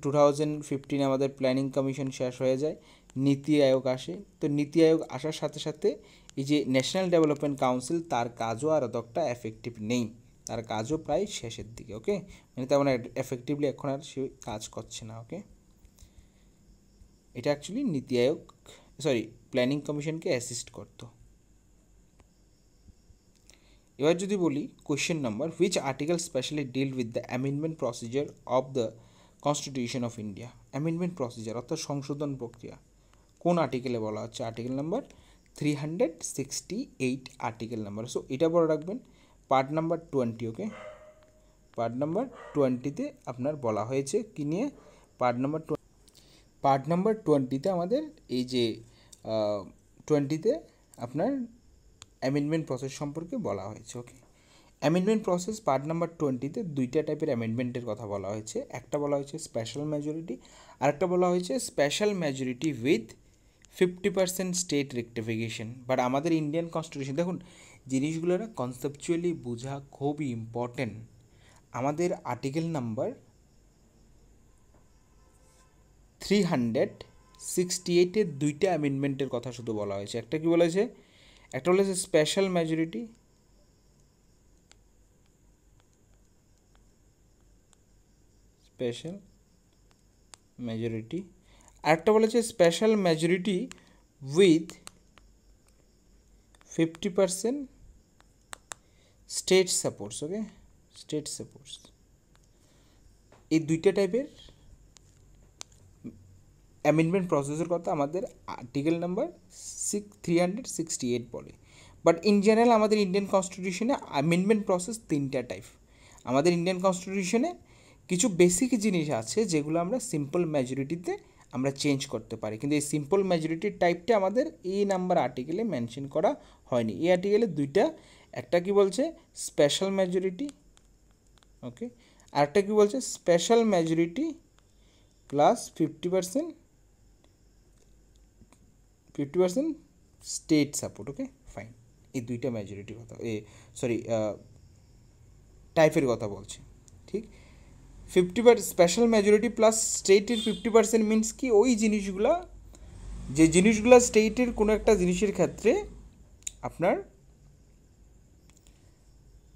2015 আমাদের প্ল্যানিং কমিশন শেষ হয়ে যায়, নীতি আয়োগ আসে। তো নীতি আয়োগ আসার সাথে সাথে এই যে ন্যাশনাল ডেভেলপমেন্ট কাউন্সিল, তার কাজও আর অতটা এফেক্টিভ নেই, তার কাজও প্রায় শেষের দিকে। ওকে, মানে তেমন এফেক্টিভলি এখন আর সে কাজ করছে না। ওকে, এটা অ্যাকচুয়ালি প্ল্যানিং কমিশনকে অ্যাসিস্ট করতো। এবার যদি বলি question number, which article specially deal with the amendment procedure of the constitution of India. Amendment procedure অর্থাৎ সংশোধন প্রক্রিয়া কোন আর্টিকেলে বলা হচ্ছে? Article number 368 article number. So এটা বলে রাখবেন, part number 20। Okay, part number 20-তে আপনার বলা হয়েছে কি নিয়ে, পার্ট নাম্বার 20-তে আমাদের এই যে 20-তে আপনার অ্যামেন্ডমেন্ট প্রসেস সম্পর্কে বলা হয়েছে। ওকে, অ্যামেন্ডমেন্ট প্রসেস পার্ট নাম্বার 20-তে দুইটা টাইপের অ্যামেন্ডমেন্টের কথা বলা হয়েছে। একটা বলা হয়েছে স্পেশাল মেজরিটি, আরেকটা বলা হয়েছে special majority with 50% state rectification. But আমাদের ইন্ডিয়ান কনস্টিটিউশন, দেখুন জিনিসগুলো না কনসেপচুয়ালি বোঝা খুবই ইম্পর্টেন্ট। আমাদের আর্টিকেল নাম্বার 368-এর দুইটা অ্যামেন্ডমেন্টের কথা শুধু বলা হয়েছে। একটা কি বলেছে, একটা বলেছে স্পেশাল মেজরিটি, আরেকটা বলেছে special majority with 50% state supports. Okay, state supports. এই দুইটা টাইপের অ্যামেন্ডমেন্ট প্রসেসের কথা আমাদের আর্টিকেল নাম্বার 368 বলে। বাট ইন জেনারেল আমাদের ইন্ডিয়ান কনস্টিটিউশনে অ্যামেন্ডমেন্ট প্রসেস 3টা টাইপ। আমাদের ইন্ডিয়ান কনস্টিটিউশনে কিছু বেসিক জিনিস আছে যেগুলো আমরা সিম্পল মেজরিটিতে আমরা চেঞ্জ করতে পারি, কিন্তু এই সিম্পল মেজরিটির টাইপটা আমাদের এই নাম্বার আর্টিকেলে মেনশন করা হয়নি। এই আর্টিকেলে দুইটা, একটা কি বলছে স্পেশাল মেজরিটি, ওকে, আরেকটা কি বলছে special majority plus 50% state support. Okay, fine. এই দুইটা মেজরিটির কথা, টাইপের কথা বলছে, ঠিক। 50% স্পেশাল মেজরিটি প্লাস স্টেটের 50% মিনস কি, ওই জিনিসগুলা যে জিনিসগুলা স্টেটের কোনো একটা জিনিসের ক্ষেত্রে আপনার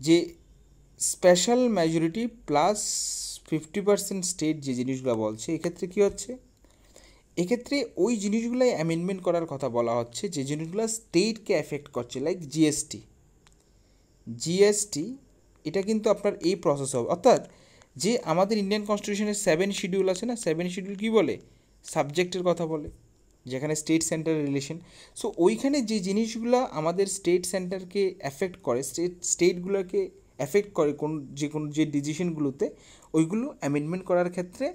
যে স্পেশাল মেজরিটি প্লাস 50% স্টেট যে জিনিসগুলো বলছে, এক্ষেত্রে কী হচ্ছে, এক্ষেত্রে ওই জিনিসগুলোই অ্যামেন্ডমেন্ট করার কথা বলা হচ্ছে যে জিনিসগুলো স্টেটকে এফেক্ট করছে। লাইক জিএসটি, এটা কিন্তু আপনার এই প্রসেস হবে। অর্থাৎ যে আমাদের ইন্ডিয়ান কনস্টিটিউশনের 7 শিডিউল আছে না, 7 শিডিউল কী বলে, সাবজেক্টের কথা বলে, যেখানে স্টেট সেন্টার রিলেশন। সো ওইখানে যে জিনিসগুলো আমাদের স্টেট সেন্টারকে এফেক্ট করে, স্টেটগুলোকে এফেক্ট করে যে ডিসিশনগুলোতে, ওইগুলো অ্যামেন্ডমেন্ট করার ক্ষেত্রে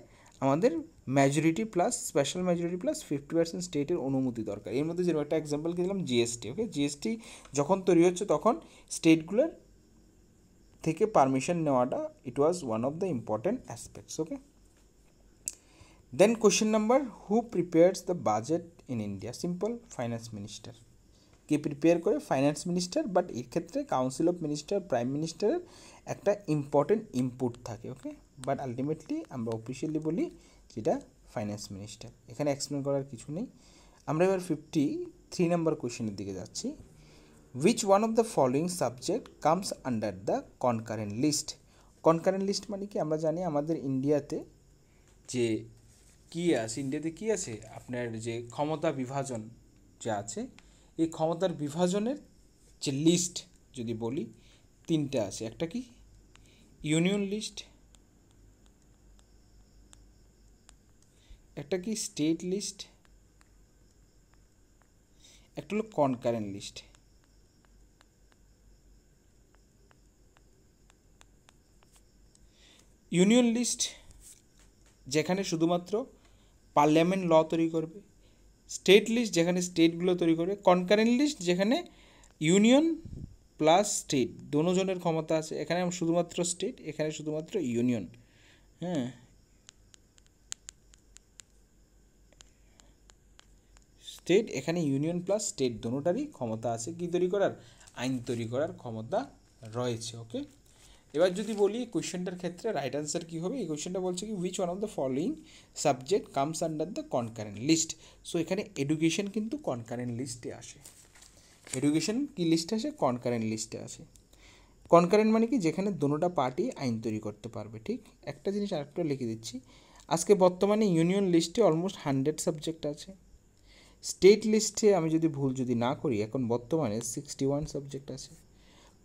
আমাদের majority plus special majority plus 50% স্টেটের অনুমতি দরকার। এর মধ্যে যেরকম একটা এক্সাম্পল কি দিলাম, জিএসটি। ওকে, জিএসটি যখন তৈরি হচ্ছে তখন স্টেটগুলোর থেকে পারমিশন নেওয়াটা it was one of the important aspects. Okay, then question number, who prepares the budget in India? Simple, finance minister. কে প্রিপেয়ার করে? Finance minister. বাট এর ক্ষেত্রে কাউন্সিল অফ মিনিস্টার, প্রাইম মিনিস্টারের একটা ইম্পর্টেন্ট ইনপুট থাকে। ওকে, বাট আলটিমেটলি আমরা অফিসিয়ালি বলি যেটা ফাইন্যান্স মিনিস্টার। এখানে এক্সপ্লেন করার কিছু নেই। আমরা এবার 53 নম্বর কোয়েশ্চেনের দিকে যাচ্ছি। Which one of the following subject comes under the concurrent list? Concurrent list মানে কি? আমরা জানি আমাদের ইন্ডিয়াতে যে কী আছে, ইন্ডিয়াতে কী আছে, আপনার যে ক্ষমতা বিভাজন যে আছে, এই ক্ষমতার বিভাজনের যে লিস্ট যদি বলি তিনটা আছে। একটা কি ইউনিয়ন লিস্ট, একটা কি স্টেট লিস্ট, একটা হলো কনকারেন্ট লিস্ট। ইউনিয়ন লিস্ট যেখানে শুধুমাত্র পার্লামেন্ট ল তৈরি করবে, স্টেট লিস্ট যেখানে স্টেটগুলো তৈরি করবে, কনকারেন্ট লিস্ট যেখানে ইউনিয়ন প্লাস স্টেট দোনোজনের ক্ষমতা আছে। এখানে শুধুমাত্র স্টেট, এখানে শুধুমাত্র ইউনিয়ন। হ্যাঁ, স্টেট, এখানে ইউনিয়ন প্লাস স্টেট দোনোটারই ক্ষমতা আছে কি তৈরি করার? আইন তৈরি করার ক্ষমতা রয়েছে। ওকে, এবার যদি বলি কোয়েশ্চেনটার ক্ষেত্রে রাইট অ্যান্সার কী হবে? এই কোয়েশ্চেনটা বলছে কি which one of the following subject comes under the concurrent list. So এখানে এডুকেশন কিন্তু কনকারেন্ট লিস্টে আসে। এডুকেশন কি লিস্টে আসে? কনকারেন্ট লিস্টে আসে। কনকারেন্ট মানে কি? যেখানে দোনোটা পার্টি আইন তৈরি করতে পারবে। ঠিক, একটা জিনিস আরেকটা লিখে দিচ্ছি, আজকে বর্তমানে ইউনিয়ন লিস্টে অলমোস্ট 100 সাবজেক্ট আছে। স্টেট লিস্টে আমি যদি ভুল যদি না করি এখন বর্তমানে 61 সাবজেক্ট আছে।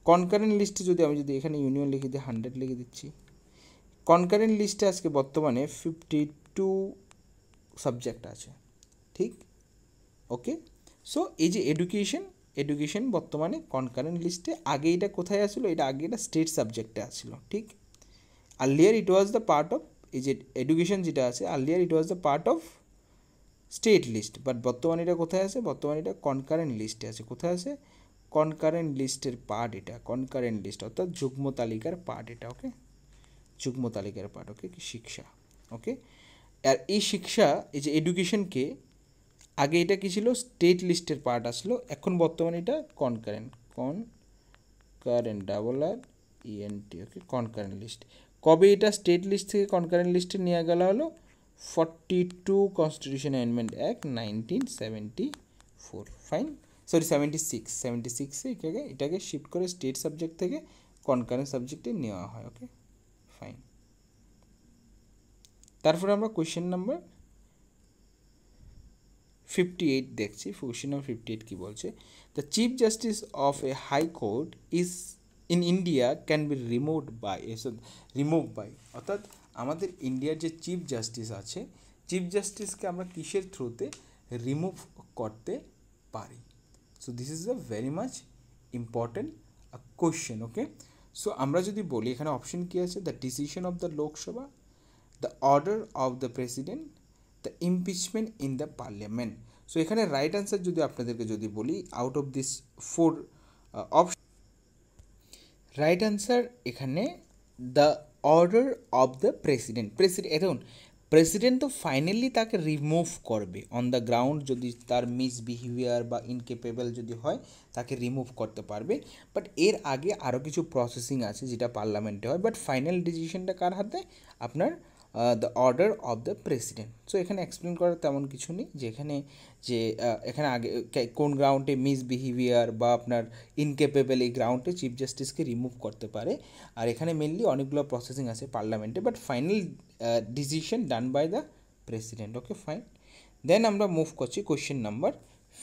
কনকারেন্ট লিস্টে যদি আমি যদি এখানে ইউনিয়ন লিখে দিই 100 লিখে দিচ্ছি। কনকারেন্ট লিস্টে আজকে বর্তমানে 52 সাবজেক্ট আছে। ঠিক, ওকে। সো এই যে এডুকেশন বর্তমানে কনকারেন্ট লিস্টে। আগে এটা কোথায় আসলো? এটা আগে এটা স্টেট সাবজেক্টে আসলো। ঠিক, earlier it was the part of, এই যে এডুকেশন যেটা আছে earlier it was the part of state list, but বর্তমানে এটা কোথায় আছে? বর্তমানে এটা কনকারেন্ট লিস্টে আছে। কোথায় আছে? কনকারেন্ট লিস্টের পার্ট এটা, কনকারেন্ট লিস্ট অর্থাৎ যুগ্ম তালিকার পার্ট এটা। ওকে, যুগ্ম তালিকার পার্ট। ওকে, শিক্ষা। ওকে, আর এই শিক্ষা, এই যে এডুকেশনকে আগে এটা কী ছিল? স্টেট লিস্টের পার্ট আসলো, এখন বর্তমানে এটা কনকারেন্ট ডাবল আর ইএনটি। ওকে, কনকারেন্ট লিস্ট। কবে এটা স্টেট লিস্ট থেকে কনকারেন্ট লিস্টে নিয়ে গেলা হলো? 42 constitution amendment act 1974। Fine, sorry 76-এ এটাকে শিফট করে স্টেট সাবজেক্ট থেকে কনকারেন্ট সাবজেক্টে নেওয়া হয়। ওকে, ফাইন। তারপরে আমরা কোয়েশ্চেন নাম্বার 58 দেখছি। কোয়েশ্চেন নাম্বার 58 কী বলছে? The chief justice of a high court is in India can be remove by, অর্থাৎ আমাদের ইন্ডিয়ার যে চিফ জাস্টিস আছে, চিফ জাস্টিসকে আমরা কিসের থ্রুতে রিমুভ করতে পারি? So this is a very much important question. Okay, so আমরা যদি বলি এখানে অপশন কী আছে? The decision of the Lok Sabha, the order of the president, the impeachment in the parliament. So এখানে রাইট অ্যান্সার যদি আপনাদেরকে যদি বলি out of this 4 option, right answer এখানে the order of the president. দেখুন, প্রেসিডেন্ট তো ফাইনালি তাকে রিমুভ করবে অন দ্য গ্রাউন্ড, যদি তার মিসবিহেভিয়ার বা ইনকেপেবল যদি হয় তাকে রিমুভ করতে পারবে। বাট এর আগে আরও কিছু প্রসেসিং আছে যেটা পার্লামেন্টে হয়, বাট ফাইনাল ডিসিশনটা কার হাতে? আপনার the order of the president. So এখানে এক্সপ্লেন করার তেমন কিছু নেই যে এখানে আগে কোন গ্রাউন্ডে মিসবিহেভিয়ার বা আপনার ইনকেপেবল এই গ্রাউন্ডে চিফ জাস্টিসকে রিমুভ করতে পারে। আর এখানে মেনলি অনেকগুলো প্রসেসিং আছে পার্লামেন্টে, but final decision done by the president. Okay, fine. Then আমরা মুভ করছি কোয়েশ্চেন নাম্বার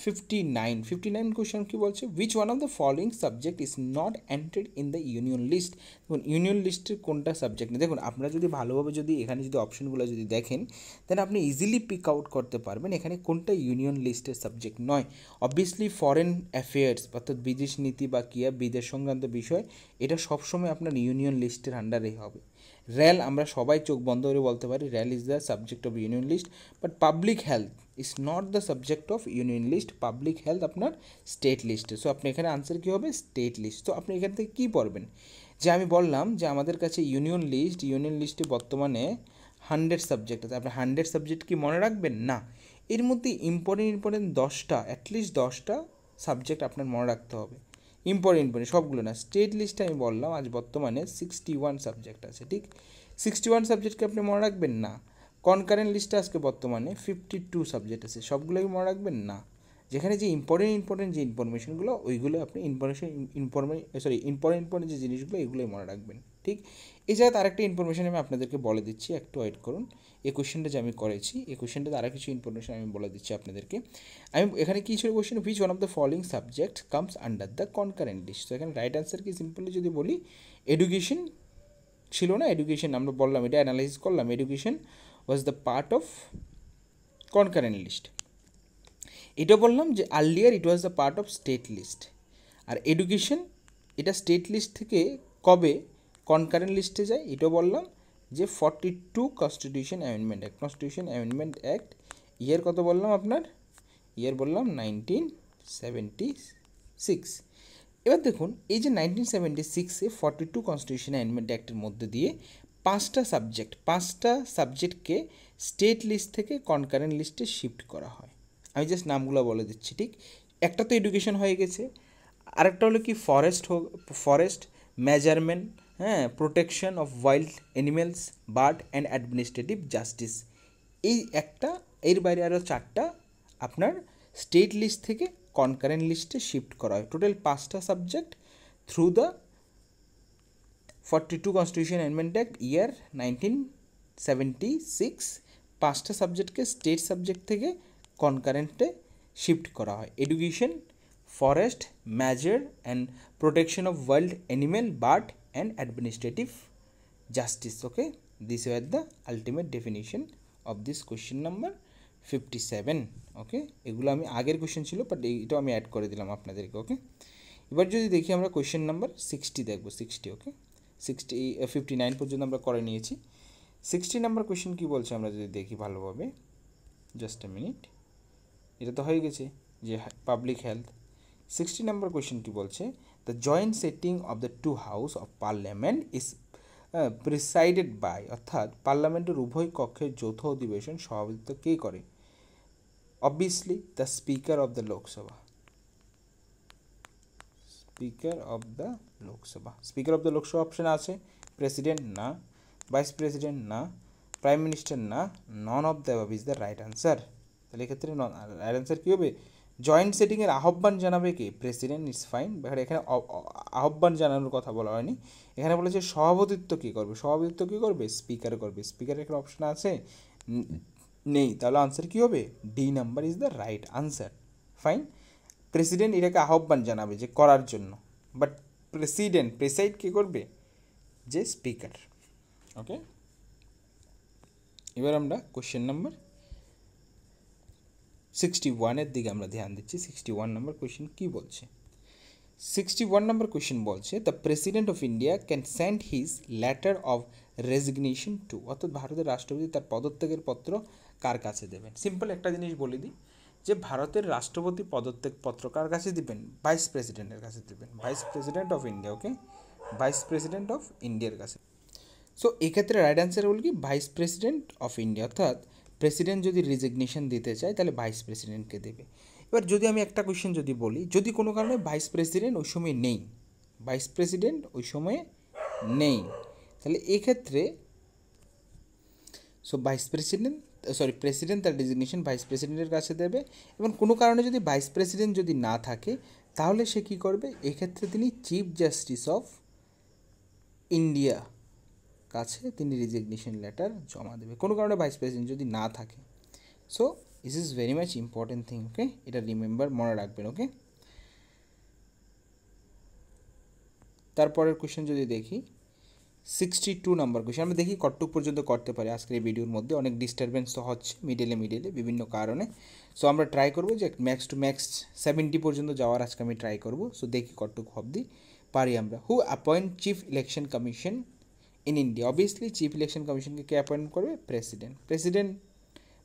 59 কোয়েশ্চেন কী বলছে? Which one of the following subject is not entered in the union list. দেখুন, ইউনিয়ন লিস্টের কোনটা সাবজেক্ট নেই? দেখুন, আপনারা যদি ভালোভাবে যদি এখানে যদি অপশনগুলো যদি দেখেন দেন আপনি ইজিলি পিক আউট করতে পারবেন এখানে কোনটা ইউনিয়ন লিস্টের সাবজেক্ট নয়। অবভিয়াসলি ফরেন অ্যাফেয়ার্স অর্থাৎ বিদেশ নীতি বা বিদেশ সংক্রান্ত বিষয়, এটা সবসময় আপনার ইউনিয়ন লিস্টের আন্ডারেই হবে। রেল আমরা সবাই চোখ বন্ধ করে বলতে পারি rail is the subject of union list, but public health is not the subject of union list, public health আপনার স্টেট লিস্টে। সো আপনি এখানে আনসার কী হবে, স্টেট লিস্ট। তো আপনি এখান থেকে কী পড়বেন, যে আমি বললাম যে আমাদের কাছে ইউনিয়ন লিস্টে বর্তমানে 100 সাবজেক্ট আছে, আপনি 100 সাবজেক্ট কি মনে রাখবেন না, এর মধ্যে ইম্পর্টেন্ট 10টা, অ্যাটলিস্ট 10টা সাবজেক্ট আপনার মনে রাখতে হবে, ইম্পর্টেন্ট সবগুলো না। স্টেট লিস্টে আমি বললাম আজ বর্তমানে 61 সাবজেক্ট আছে, ঠিক 61 সাবজেক্টকে আপনি মনে রাখবেন না। কনকারেন্ট লিস্টে আজকে বর্তমানে 52 সাবজেক্ট আছে, সবগুলোই মনে রাখবেন না। যেখানে যে ইম্পর্টেন্ট যে ইনফরমেশনগুলো ওইগুলো আপনি ইম্পর্টেন্ট যে জিনিসগুলো এগুলোই মনে রাখবেন, ঠিক। এই জায়গায় আরেকটা ইনফরমেশন আমি আপনাদেরকে বলে দিচ্ছি, একটু ওয়েট করুন। এই কোয়েশ্চেনটা যে আমি করেছি, এই কোয়েশ্চেনটাতে আরও কিছু ইনফরমেশন আমি বলে দিচ্ছি আপনাদেরকে। আমি এখানে কী ছিল question, which one of the following subject comes under the concurrent list. তো এখানে রাইট অ্যান্সার কি, সিম্পলি যদি বলি এডুকেশন ছিল না, এডুকেশন আমরা বললাম, এটা অ্যানালাইসিস করলাম, education was the part of concurrent list. এটা বললাম যে earlier it was the part of state list, আর এডুকেশন এটা স্টেট লিস্ট থেকে কবে কনকারেন্ট লিস্টে যায়, এটাও বললাম যে 42 কনস্টিটিউশন অ্যামেন্ডমেন্ট অ্যাক্ট ইয়ার কত বললাম আপনার, ইয়ার বললাম 1976। এবার দেখুন এই যে 1976-এ 42 কনস্টিটিউশন অ্যামেন্ডমেন্ট অ্যাক্টের মধ্যে দিয়ে 5টা সাবজেক্টকে স্টেট লিস্ট থেকে কনকারেন্ট লিস্টে শিফট করা হয়। আমি জাস্ট নামগুলো বলে দিচ্ছি, ঠিক। একটা তো এডুকেশন হয়ে গেছে, আরেকটা হলো কি ফরেস্ট মেজারমেন্ট, হ্যাঁ, protection of wild animals, bird and administrative justice. এই একটা, এর বাইরে আরও 4টা আপনার স্টেট লিস্ট থেকে কনকারেন্ট লিস্টে শিফট করা হয়। টোটাল 5টা subject through the 42 constitution amendment act year 1976, 5টা সাবজেক্টকে স্টেট সাবজেক্ট থেকে কনকারেন্টে শিফট করা হয়। Education, forest, measure and protection of wild animal, bird and administrative justice. Okay, this were the ultimate definition of this question number 57। Okay, এগুলো আমি আগের কোয়েশ্চেন ছিল, বাট এইটাও আমি অ্যাড করে দিলাম আপনাদেরকে। ওকে, এবার যদি দেখি আমরা কোয়েশ্চেন নাম্বার 60 দেখবো, 60। ওকে, 59 পর্যন্ত আমরা করে নিয়েছি। 60 নাম্বার কোয়েশ্চেন কী বলছে আমরা যদি দেখি ভালোভাবে, জাস্ট এ মিনিট, এটা তো হয়ে গেছে যে পাবলিক হেলথ। 60 নাম্বার কোয়েশ্চেন কী বলছে, the joint sitting of the two house of parliament is presided by, অর্থাৎ পার্লামেন্টের উভয় কক্ষের যৌথ অধিবেশন সভাপতিত্ব কে করে, obviously the speaker of the Lok Sabha. Speaker of the Lok Sabha option আছে, প্রেসিডেন্ট না, ভাইস প্রেসিডেন্ট না, প্রাইম মিনিস্টার না, none of the above is the right answer. তাহলে এক্ষেত্রে রাইট আনসার কী হবে, জয়েন্ট সেটিংয়ের আহ্বান জানাবে কে, প্রেসিডেন্ট ইজ ফাইন, বাট এখানে আহ্বান জানানোর কথা বলা হয়নি, এখানে বলেছে সভাপতিত্ব কী করবে, স্পিকার করবে। স্পিকারের এখানে অপশন আছে নেই, তাহলে আনসার কী হবে, D number is the right answer. Fine, president এটাকে আহ্বান জানাবে যে করার জন্য, বাট প্রেসাইড কে করবে, যে স্পিকার। ওকে, এবার আমরা কোশ্চেন নাম্বার 61-এর দিকে আমরা ধ্যান দিচ্ছি। 61 নম্বর কোয়েশ্চেন কী বলছে, 61 নম্বর কোয়েশ্চেন বলছে the president of India can send his letter of resignation to, অর্থাৎ ভারতের রাষ্ট্রপতি তার পদত্যাগের পত্র কার কাছে দেবেন। সিম্পল একটা জিনিস বলে দিই যে ভারতের রাষ্ট্রপতি পদত্যাগ পত্র কার কাছে দিবেন, ভাইস প্রেসিডেন্টের কাছে দিবেন, vice president of India. Okay, vice president of ইন্ডিয়ার কাছে। সো এক্ষেত্রে রাইট অ্যান্সার হল কি, ভাইস প্রেসিডেন্ট অফ ইন্ডিয়া, অর্থাৎ প্রেসিডেন্ট যদি রিজিগনেশন দিতে চায় তাহলে ভাইস প্রেসিডেন্টকে দেবে। এবার যদি আমি একটা কোয়েশ্চেন যদি বলি, যদি কোনো কারণে ভাইস প্রেসিডেন্ট ওই সময় নেই, তাহলে এক্ষেত্রে প্রেসিডেন্ট তার রিজিগনেশন ভাইস প্রেসিডেন্টের কাছে দেবে, এবং কোনো কারণে যদি ভাইস প্রেসিডেন্ট যদি না থাকে তাহলে সে কী করবে, এক্ষেত্রে তিনি চিফ জাস্টিস অফ ইন্ডিয়া কাছে তিনি রিজিগনেশন লেটার জমা দেবে, কোনো কারণে ভাইস প্রেসিডেন্ট যদি না থাকে। So this is very much important thing. Okay, এটা মনে রাখবেন। ওকে, তারপরের কোয়েশ্চেন যদি দেখি 62 নম্বর কোয়েশ্চেন, আমরা দেখি কতটুকু পর্যন্ত করতে পারি। আজকের এই ভিডিওর মধ্যে অনেক ডিস্টারবেন্স তো হচ্ছে মিডলে বিভিন্ন কারণে। সো আমরা ট্রাই করবো যে ম্যাক্স 70 পর্যন্ত যাওয়ার আজকে আমি ট্রাই করবো। সো দেখি কতটুকু অবধি পারি আমরা। Who appoint chief election commission in India. Obviously chief election কমিশনকে কে অ্যাপয়েন্ট করবে? President. President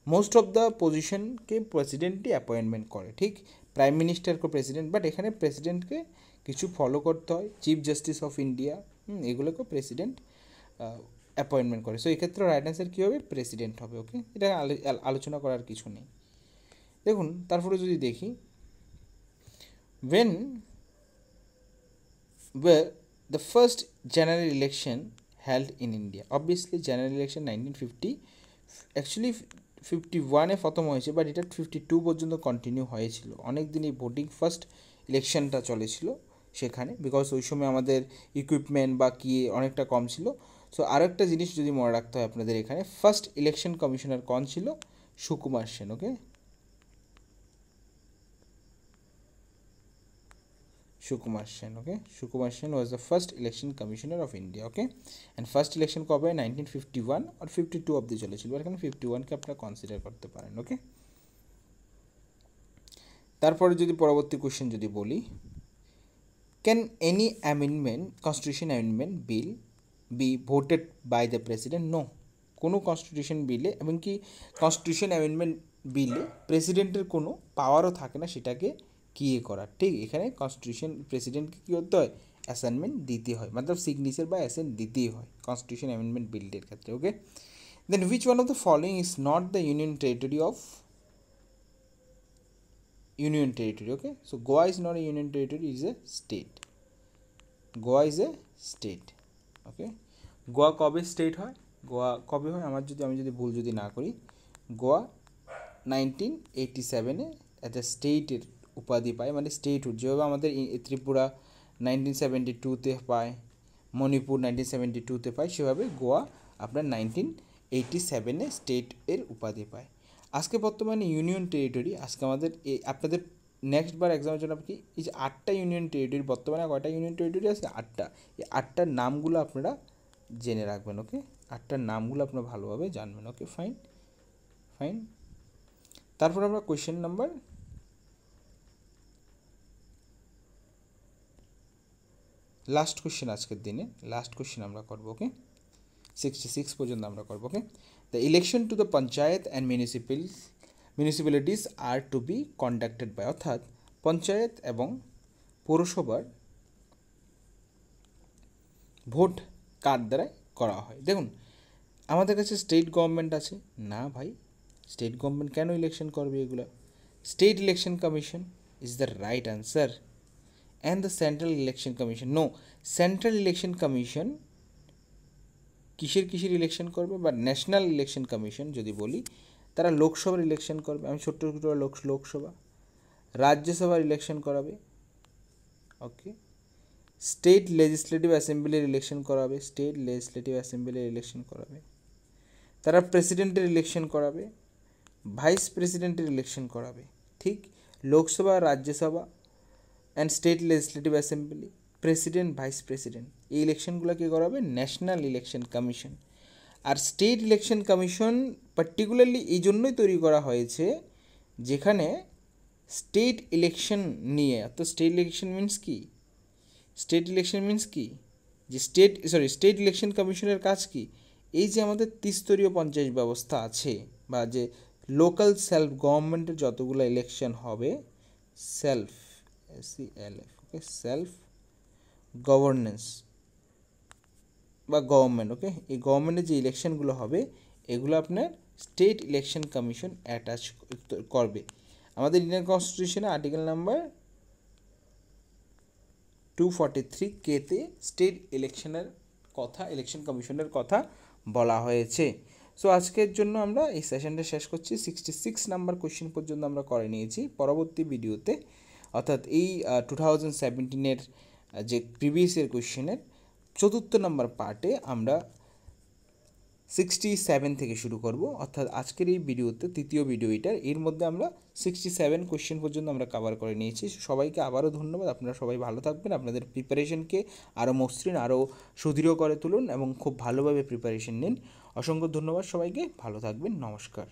most of the পজিশনকে প্রেসিডেন্টই অ্যাপয়েন্টমেন্ট করে, ঠিক প্রাইম মিনিস্টার কো প্রেসিডেন্ট, বাট এখানে প্রেসিডেন্টকে কিছু ফলো করতে হয়, চিফ জাস্টিস অফ ইন্ডিয়া এগুলোকে প্রেসিডেন্ট অ্যাপয়েন্টমেন্ট করে। সো এক্ষেত্রে রাইট অ্যান্সার কী হবে? প্রেসিডেন্ট হবে। ওকে, এটা আলোচনা করার কিছু নেই। দেখুন তারপরে যদি দেখি, when were the first general election held in India? Obviously general election 1950, actually 51-এ প্রথম হয়েছে, বাট এটা 52 পর্যন্ত কন্টিনিউ হয়েছিল। অনেক দিন এই ভোটিং ফার্স্ট ইলেকশনটা চলেছিল সেখানে, বিকজ ওই সময় আমাদের ইকুইপমেন্ট বা কি অনেকটা কম ছিল। সো আরও একটা জিনিস যদি মনে রাখতে হয় আপনাদের, এখানে ফার্স্ট ইলেকশন কমিশনার কোন ছিল? সুকুমার সেন। ওকে, Sukumar Sen. Okay, Sukumar Sen was the first election commissioner of India. Okay, and first election কবে? 1951 or 52 অবধি চলেছিল, এখানে 51কে আপনারা কনসিডার করতে পারেন। ওকে, তারপরে যদি পরবর্তী কোশ্চেন যদি বলি, can any amendment, constitution amendment bill be voted by the president? No, কোনো কনস্টিটিউশন বিলে এমনকি কনস্টিটিউশন অ্যামেন্ডমেন্ট বিলে প্রেসিডেন্টের কোনো পাওয়ারও থাকে না সেটাকে কী করার, ঠিক এখানে কনস্টিটিউশন প্রেসিডেন্টকে কী করতে হয়? অ্যাসাইনমেন্ট দিতে হয়, মতলব সিগনেচার বা অ্যাসেন্ট দিতেই হয় কনস্টিটিউশন অ্যামেন্ডমেন্ট বিলটির ক্ষেত্রে। Okay, then which one of the following is not the union territory of union territory? Okay, so Goa is not a union territory, it is a state. Goa is a state. Okay, Goa কবে স্টেট হয়? গোয়া কবে হয় আমি যদি ভুল যদি না করি, গোয়া 1987-এ একটা স্টেটের উপাধি পায়, মানে স্টেটহুড, যেভাবে আমাদের ত্রিপুরা 1972-তে পায়, মণিপুর 1972-তে পায়, সেভাবে গোয়া আপনার 1987-এ স্টেটের উপাধি পায়। আজকে বর্তমানে ইউনিয়ন টেরিটরি, আজকে আমাদের আপনাদের নেক্সট বার এক্সামের জন্য কি এই যে 8টা ইউনিয়ন টেরিটরি, বর্তমানে কয়টা ইউনিয়ন টেরিটরি আছে? 8টা। এই 8টার নামগুলো আপনারা জেনে রাখবেন। ওকে, 8টার নামগুলো আপনারা ভালোভাবে জানবেন। ওকে, ফাইন। তারপর আমরা কোয়েশ্চেন নাম্বার লাস্ট কোয়েশ্চেন, আজকের দিনে লাস্ট কোয়েশ্চেন আমরা করবো। ওকে, 66 পর্যন্ত আমরা করবো। Okay, the election to the panchayat and municipalities are to be conducted by, অর্থাৎ পঞ্চায়েত এবং পৌরসভার ভোট কার দ্বারা করা হয়? দেখুন আমাদের কাছে স্টেট গভর্নমেন্ট আছে না ভাই, স্টেট গভর্নমেন্ট কেন ইলেকশন করবে এগুলো? State election commission is the right answer. And the central election commission? No, central election commission কিসের ইলেকশন করবে? বা ন্যাশনাল ইলেকশন কমিশন যদি বলি, তারা লোকসভার ইলেকশন করবে, আমি ছোট্ট লোকসভা, রাজ্যসভার ইলেকশন করাবে। ওকে, স্টেট লেজিসলেটিভ অ্যাসেম্বলির ইলেকশন করাবে, তারা প্রেসিডেন্টের ইলেকশন করাবে, ভাইস প্রেসিডেন্টের ইলেকশন করাবে। ঠিক, Lok Sabha, Rajya Sabha and state legislative assembly, president, vice president, এই ইলেকশনগুলো কী করাবে? National election commission. আর স্টেট ইলেকশন কমিশন পার্টিকুলারলি এই জন্যই তৈরি করা হয়েছে যেখানে স্টেট ইলেকশন নিয়ে, অর্থাৎ স্টেট ইলেকশন মিনস কি, যে স্টেট ইলেকশন কমিশনের কাজ কি? এই যে আমাদের ত্রিস্তরীয় পঞ্চায়েত ব্যবস্থা আছে বা যে লোকাল সেলফ গভর্নমেন্টের যতগুলো ইলেকশন হবে, সেলফ গভর্নেন্স বা গভর্নমেন্ট, ওকে, এই গভর্নমেন্টের যে ইলেকশনগুলো হবে এগুলো আপনার স্টেট ইলেকশন কমিশন অ্যাটাচ করবে। আমাদের ইন্ডিয়ান কনস্টিটিউশনে আর্টিকেল নাম্বার 243K-তে স্টেট ইলেকশন কমিশনের কথা বলা হয়েছে। সো আজকের জন্য আমরা এই সেশনটা শেষ করছি। 66 নাম্বার কোয়েশ্চেন পর্যন্ত আমরা করে নিয়েছি। পরবর্তী ভিডিওতে অর্থাৎ এই 2017-এর যে প্রিভিয়াস ইয়ার কোয়েশ্চেনের 4th নাম্বার পার্টে আমরা 67 থেকে শুরু করব, অর্থাৎ আজকের এই ভিডিওতে 3য় ভিডিও এর মধ্যে আমরা 67 কোয়েশ্চেন পর্যন্ত আমরা কভার করে নিয়েছি। সবাইকে আবারও ধন্যবাদ, আপনারা সবাই ভালো থাকবেন, আপনাদের প্রিপারেশনকে আরও মসৃণ, আরও সুদৃঢ় করে তুলুন এবং খুব ভালোভাবে প্রিপারেশন নিন। অসংখ্য ধন্যবাদ সবাইকে, ভালো থাকবেন, নমস্কার।